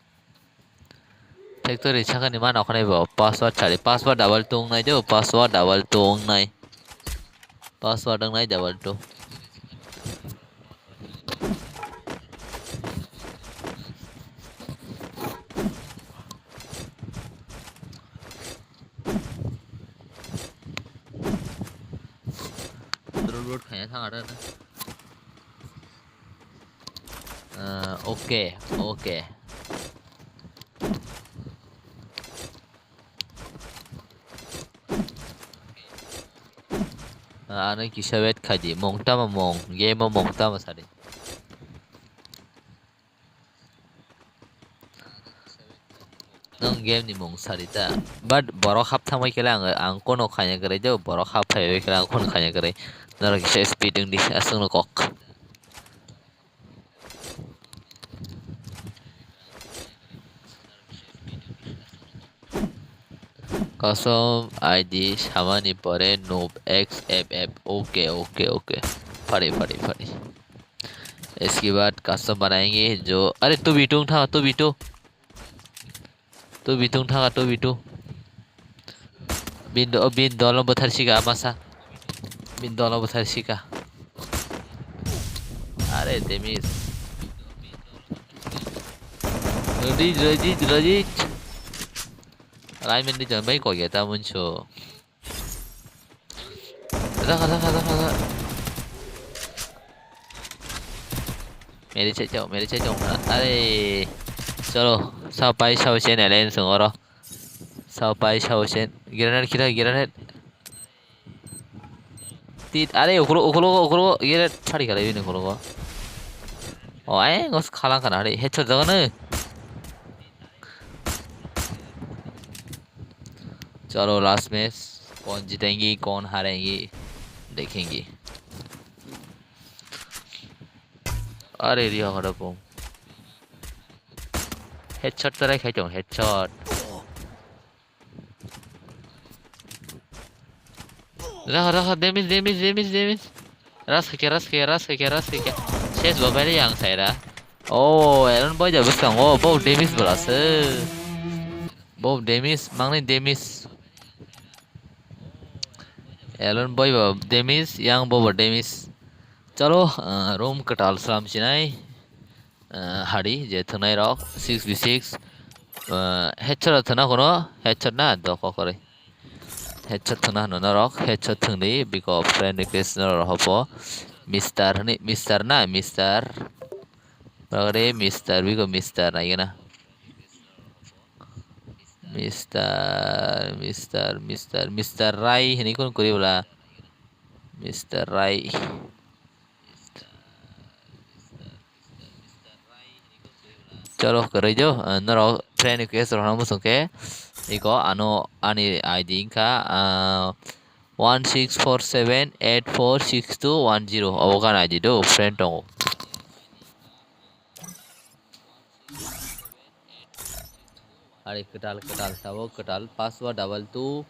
니만 어커네 버 पासवर्ड 차리 पासवर्ड डबल टोंग नाइ जो पासवर्ड डबल टोंग नाइ पासवर्ड नाइ डबल टोंग रोड खाया था आड़ा ना ओके आने की शवेत खादी मोंगटा में मोंग गेम में मोंगटा में सारे नंग गेम नि मोंग सारी ता बट बरो खाप था मैं केला आंग कोनो खाया करे जो बरो खाप था ये केला कोनो खाया करे नर की स्पीडिंग दी असंग कोक Custom ID सामानी परे noob XFF ओके फड़ी इसके बाद कस्टम बनाएंगे जो अरे तू बीटूंग था तू बिन दोनों बथरसिका मसा बिन दोनों बथरसिका अरे देमिस रजी 라이맨 리전 mấy coi ta muốn show ra मेरे से चौं अरे चलो sao bay sau sen này lên xuống rồi sao bay sau sen grenade tit अरे 오그로 grenade 파리 가래 이네 그러고 어에 거스 칼랑 가나 रे 해쳐 저거는 चलो लास्ट मैच कौन जीतेंगी कौन हारेंगी देखेंगे अरे रिया हड़पो हेडशॉट तरह खेचो हेडशॉट रहा डेमिस रस के शेष Babele yang saya oh Aaron boy jauh besar oh bow demis berasa bow demis mangni demis Aaron boy demis yang bow demis चलो room ketal salam sinai hari je thunai rok 6v6 headshot thuna kono headshot na do ko kore headshot thuna no na rok headshot thungni biko friend request no hopo Mister na Mister bagre Mister biko Mister na gena Mister Rai ini kon kuri bola Mister Rai चलो करे जो नरो friend के sir हम सुके eco आनो आनी ID का 1647846210 अवगान आईडी दो फ्रेंड दो अरे कटाल साबो कटाल password 22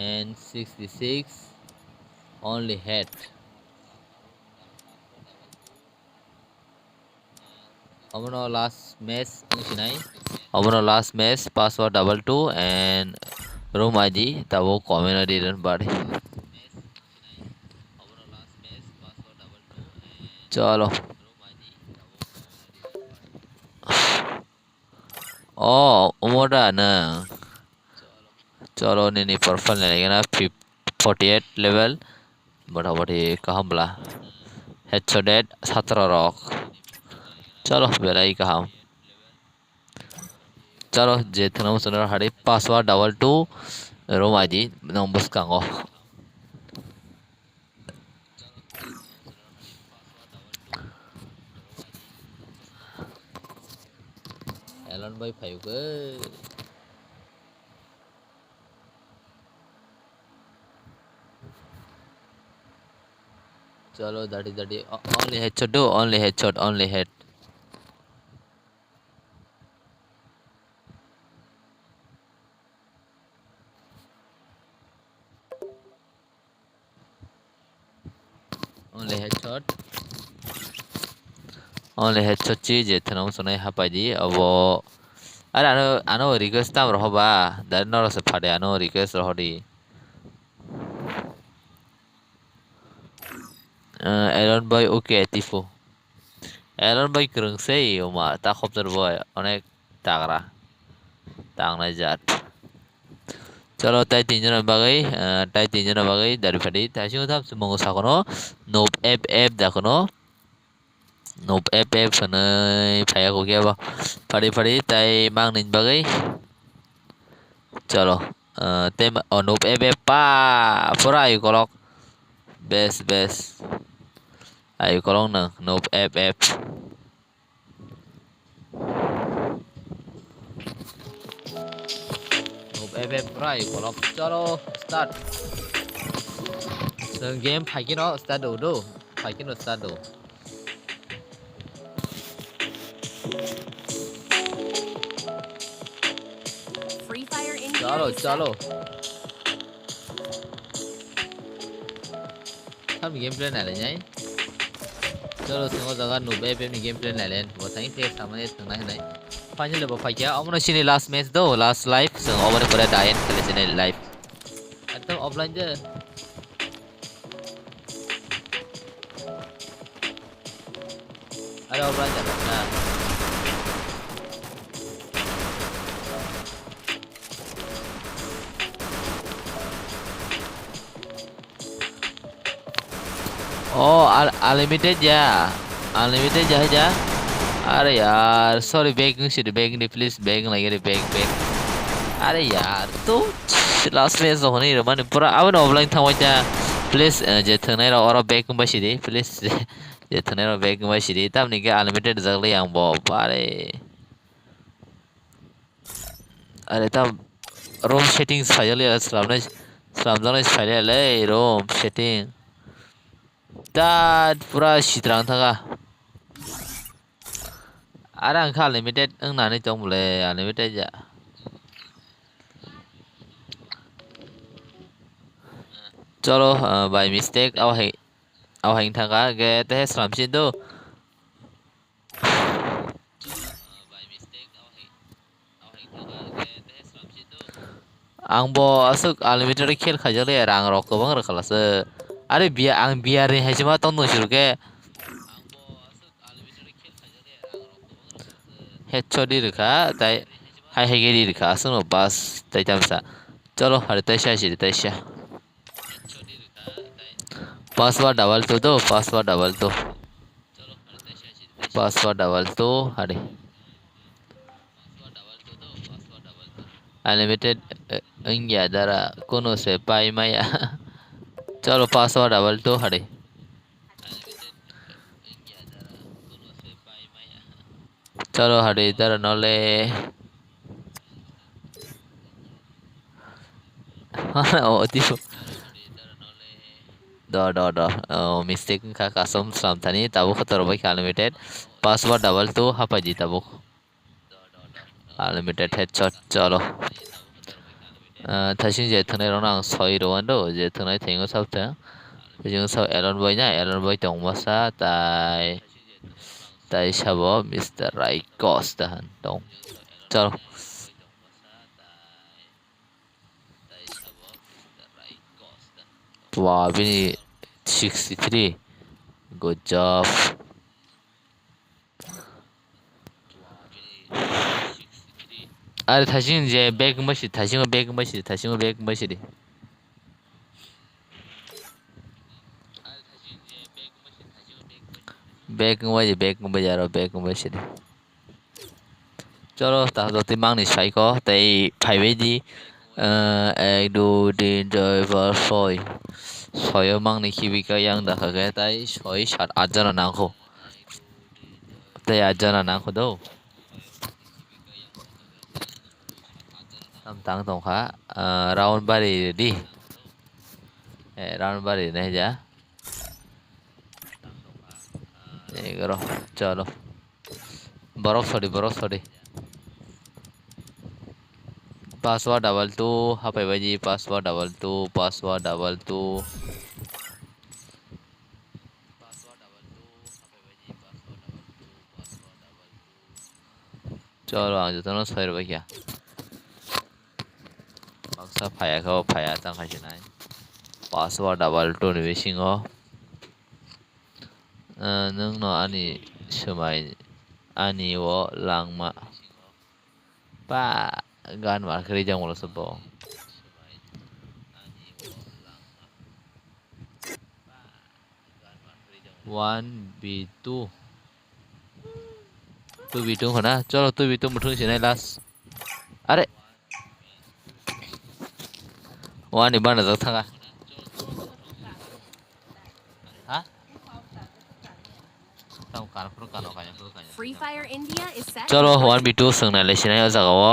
and 66 only head Amono last match sinai Amono last match password 22 and room ID tabo comment didn't body चलो उमोड़ा ना चलो नहीं परफॉर्म लेंगे ना 48 लेवल बड़ा बड़ी कहाँ बला हेडशॉट 17 रॉक चलो बेला ही कहाँ चलो जेतना मुझे हरे पासवर्ड 22 रूम आईडी नंबर्स कांगो एलन भाई फाइव के चलो दाढ़ी only headshot do only head only headshot चीज इतना मुझे हापाई दी अब अरे आनो रिक्वेस्ट ताम रहो बा दाढ़ी नौरा से फाड़े आनो रिक्वेस्ट रहो दी एलन भाई ओके टिफो एलन भाई करंग से उमा ता खपतर बॉय अनेक तागरा तांगना जात चलो ताई तीन जन बागै दाढ़ी फाड़ी ताशिंग थाम सुमंगो साकोनो नोप एफ दाकोनो नोप एफ सने फाया को क्या बा फाड़ी ताई मांग निन बागै चलो ते नोप एफ पा पूरा आयु kolok best ayo kolong nang nope F nope F pura ayo kolok chalo start so game phaikin no start do Free Fire India. चलो हम गेम प्ले ना ले जाए चलो सिंगो जगह नुबे पे अपनी गेम प्ले ना ले वो थाई प्ले सामने तंगना है नहीं फाइनल लेवल फाइट किया अमनो सिनी लास्ट मैच दो लास्ट लाइव संग ओवर पूरा डायन खेले चने लाइव एकदम ऑफलाइन जे अरे ऑफलाइन जा ना Oh, unlimited ya. Unlimited ya. अरे यार sorry begging should begging please begging लगे बेग अरे यार तो लास्ट मैच होने रमान पूरा अब ऑफलाइन था वही प्लीज जे थने रो और बेग बसिदे प्लीज जे थने रो बेग बसिदे तब निके अनलिमिटेड जगले आं बो पारे अरे तब रोम सेटिंग्स फाइल स्लामजों फाइल रोम सेटिंग दा पूरा सिद्रां थागा अरे आंखा अनलिमिटेड होननानै दंमोनलै अनलिमिटेड जा चलो बाय मिस्टेक आवहाय थागा गे ते स्लामसिन दो आंबो असुक अनलिमिटेड खेल खाजोलै आरो आं रक गोबां रोखालासो अरे बिया आं बियारनि हायसो मा तंदों सिरुके हेडशॉट इरुका ताई हाई हाई गेरी इरुका सुनो बस ताई तमसा चलो हरे तैशा सिरी तैशा पासवर्ड डबल तो हरे अनलिमिटेड इंगिया दरा कोनो से पाई माया चलो पासवर्ड डबल तो हरे चलो हरे दरा नले oh tipu do mistake ka kasom slam thani tabu khatar bai unlimited password double to hapa ji tabu unlimited headshot chalo thasing je thanai rong ang soi ro ando je thanai thengo sab ta jing sao Elon boy tong masa tai sabo Mr. Right Cost han tong chalo wow bini 63 good job अरे थाशिंग जे bag मशी थाशिंग bag मशी bag बजारो bag मशी चलो ता तो तिमांग नि psycho तै फाइवेदि 1 2 3 4 5 6 सयो मांगनि खिबिका yang दा खगे तै 6 7 8 जना नांखौ तै 8 जना नांखौ दौ tang tong kha round bari di round bari नहीं जा करो चलो बरफ छोड़ी पासवर्ड डबल टू हापे बाजी पासवर्ड डबल टू चलो आज तो ना सर भाई क्या maksa phaya kau phaya tang khai nai password double to ni bisingo nung no ani semai ani wo langma pa gan mar khri jang wala sabo 1v2 2v2 khana chalo 2v2 muthung sinai last अरे वहाँ नहीं बना सकता का हाँ ताऊ car pro Free Fire India is set. चलो 1v2 संगना लेसिना हो जागा वो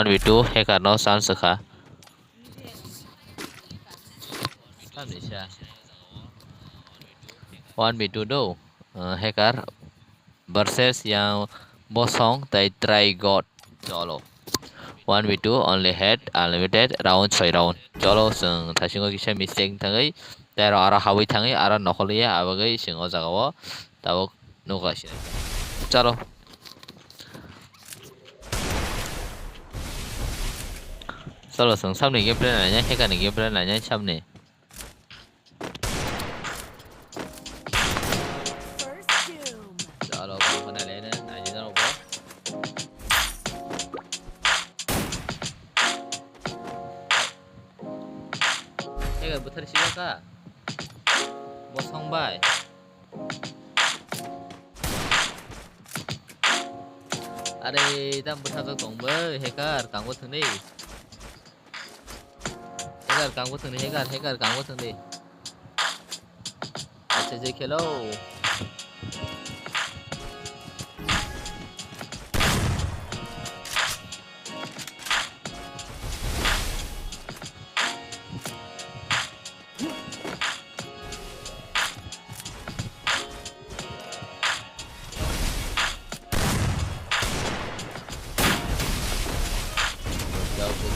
1v2 हैकर नो चांस का सामने से 1v2 दो hacker versus yang bosong tai try god चलो 1v2 only head unlimited round 6 round cholo sung thasingo kisa mistake thangai tero ara hawi thangai ara nokholiya abagai singo jagao tabo nukasi chalo chalo sung samni game plan nanya heka ni game plan nanya samni chalo mana lena nanya jano bo butar siya ka bosong bay are tam butar to tong ba hacker kang bo thung ni hacker kang bo thung ni acha je khelo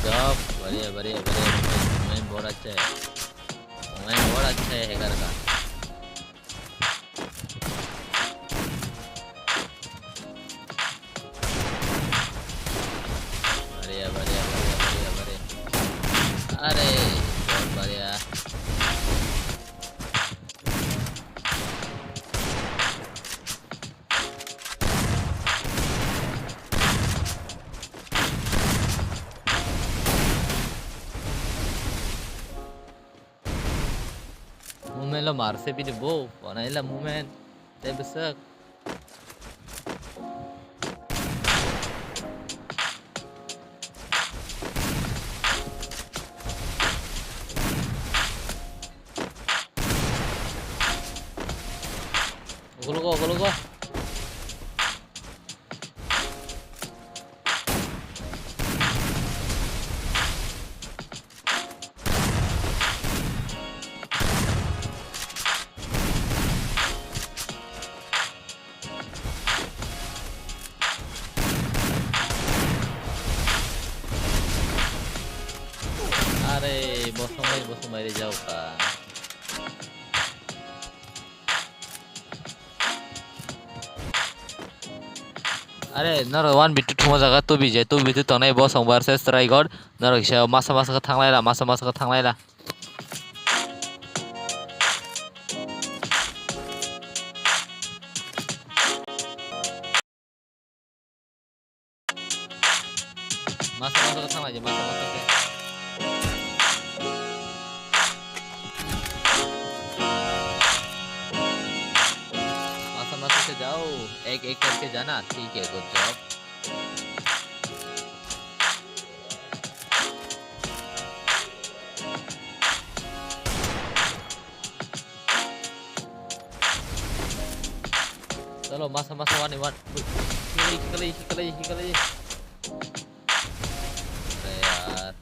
job बढ़िया online बहुत अच्छा है hacker का बढ़िया अरे बहुत बढ़िया Moment lo marse bi de bo. Wana ila moment. Tay besak. Go. Are bosong mai jauh ka. Are naro 1v2 thuma jaga to bi je to bi tu tonai bosong versus Trigod naro kisa masa ka thanglai la masa ka thanglai la. Masa ka thanglai je masa ke. मसा से जाओ एक करके जाना ठीक है good job चलो मसा 1v1 kali अरे यार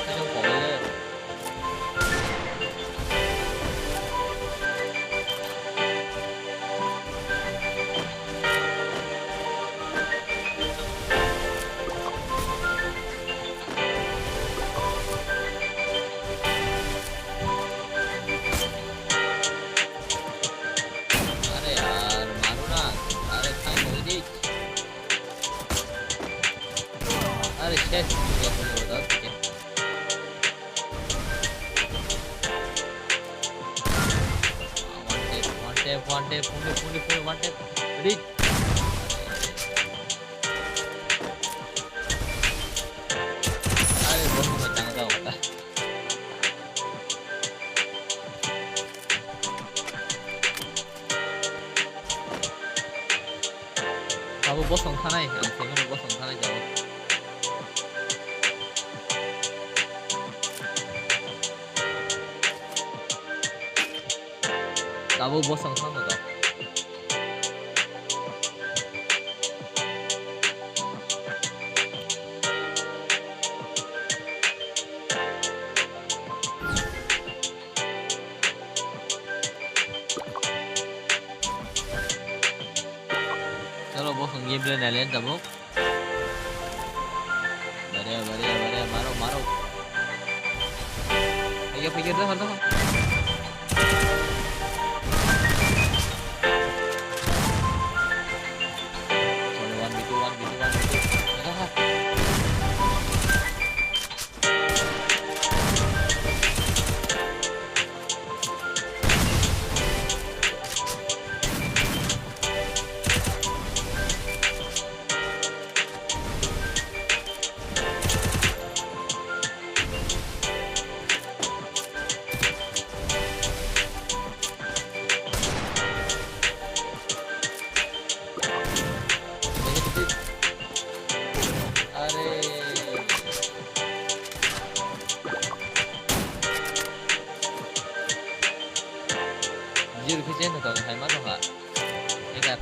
사정 범위는 अरे यार मारो ना अरे खाई मोदी अरे शेट बता ठीक है one tap fully one tap ready अरे बहुत मचांगा होता अब बस संखाना है सेवन बस संखाना जाओ अब बस संखाना जाओ चलो वो गेम प्ले नैलेंट तब बढ़िया मारो ये फिगर तो हर दफा चलो 1v2 Dư phía trên còn hai mắt không ạ? Thế đẹp.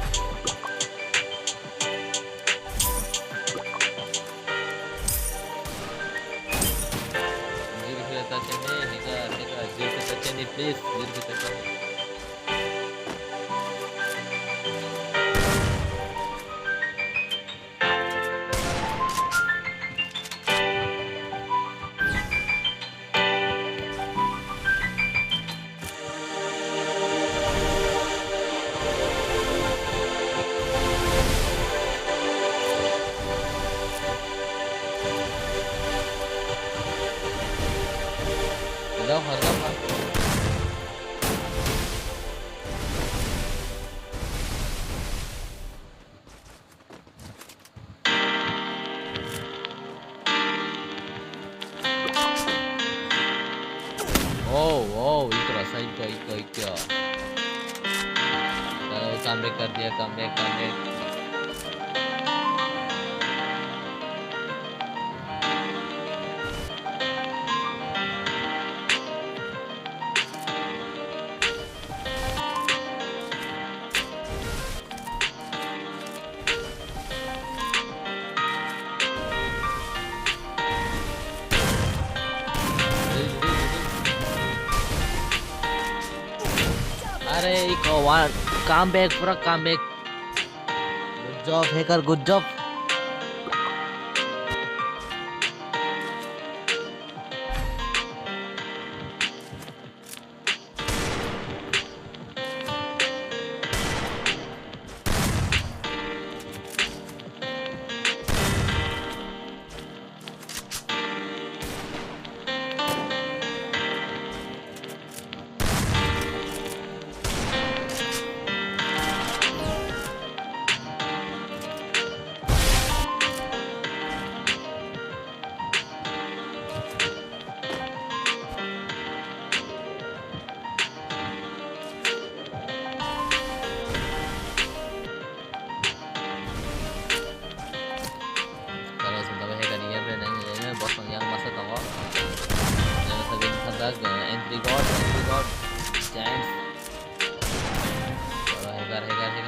Dư phía trên đi, dư phía trên đi please, dư phía trên. Back कर दिया कम बैक अरे एक वन कम बैक पूरा come back good job hacker good job kalau sudah hacker ini brand ini bos yang masa tahu yang sabin sandak entry god giant kalau hacker ini hacker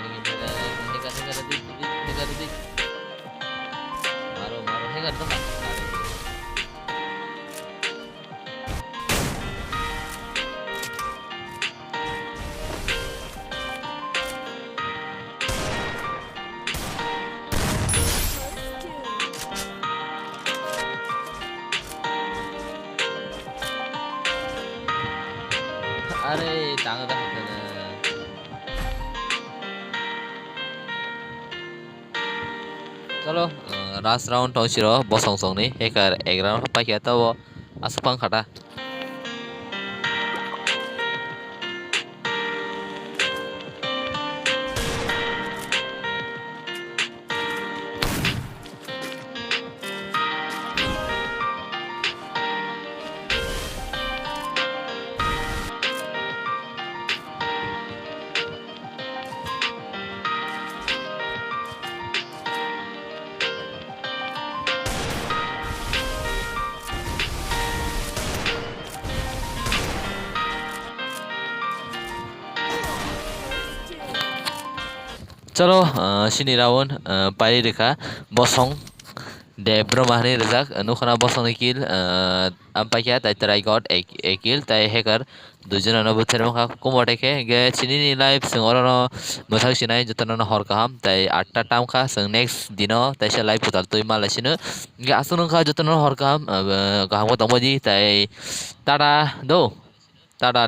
di मारो hacker tuh nggak अरे टांग dah चलो last round थांसिर बसं संनि हेकार एग्राउंड पाखिया तब आसुपां खाटा चलो सिनि round पारि रेखा बसं de bromahni rijak nukhana bosong kill ampaiya tai try got a kill tai hacker dujon no buther mokha kumoteke ge chini ni live sing orono mothak sinai jotono hor kaham tai 8 ta tam kha sing next dino tai se live putal tui malasino ge asun kha jotono hor kaham kaham ko tongmoji tai tada do tada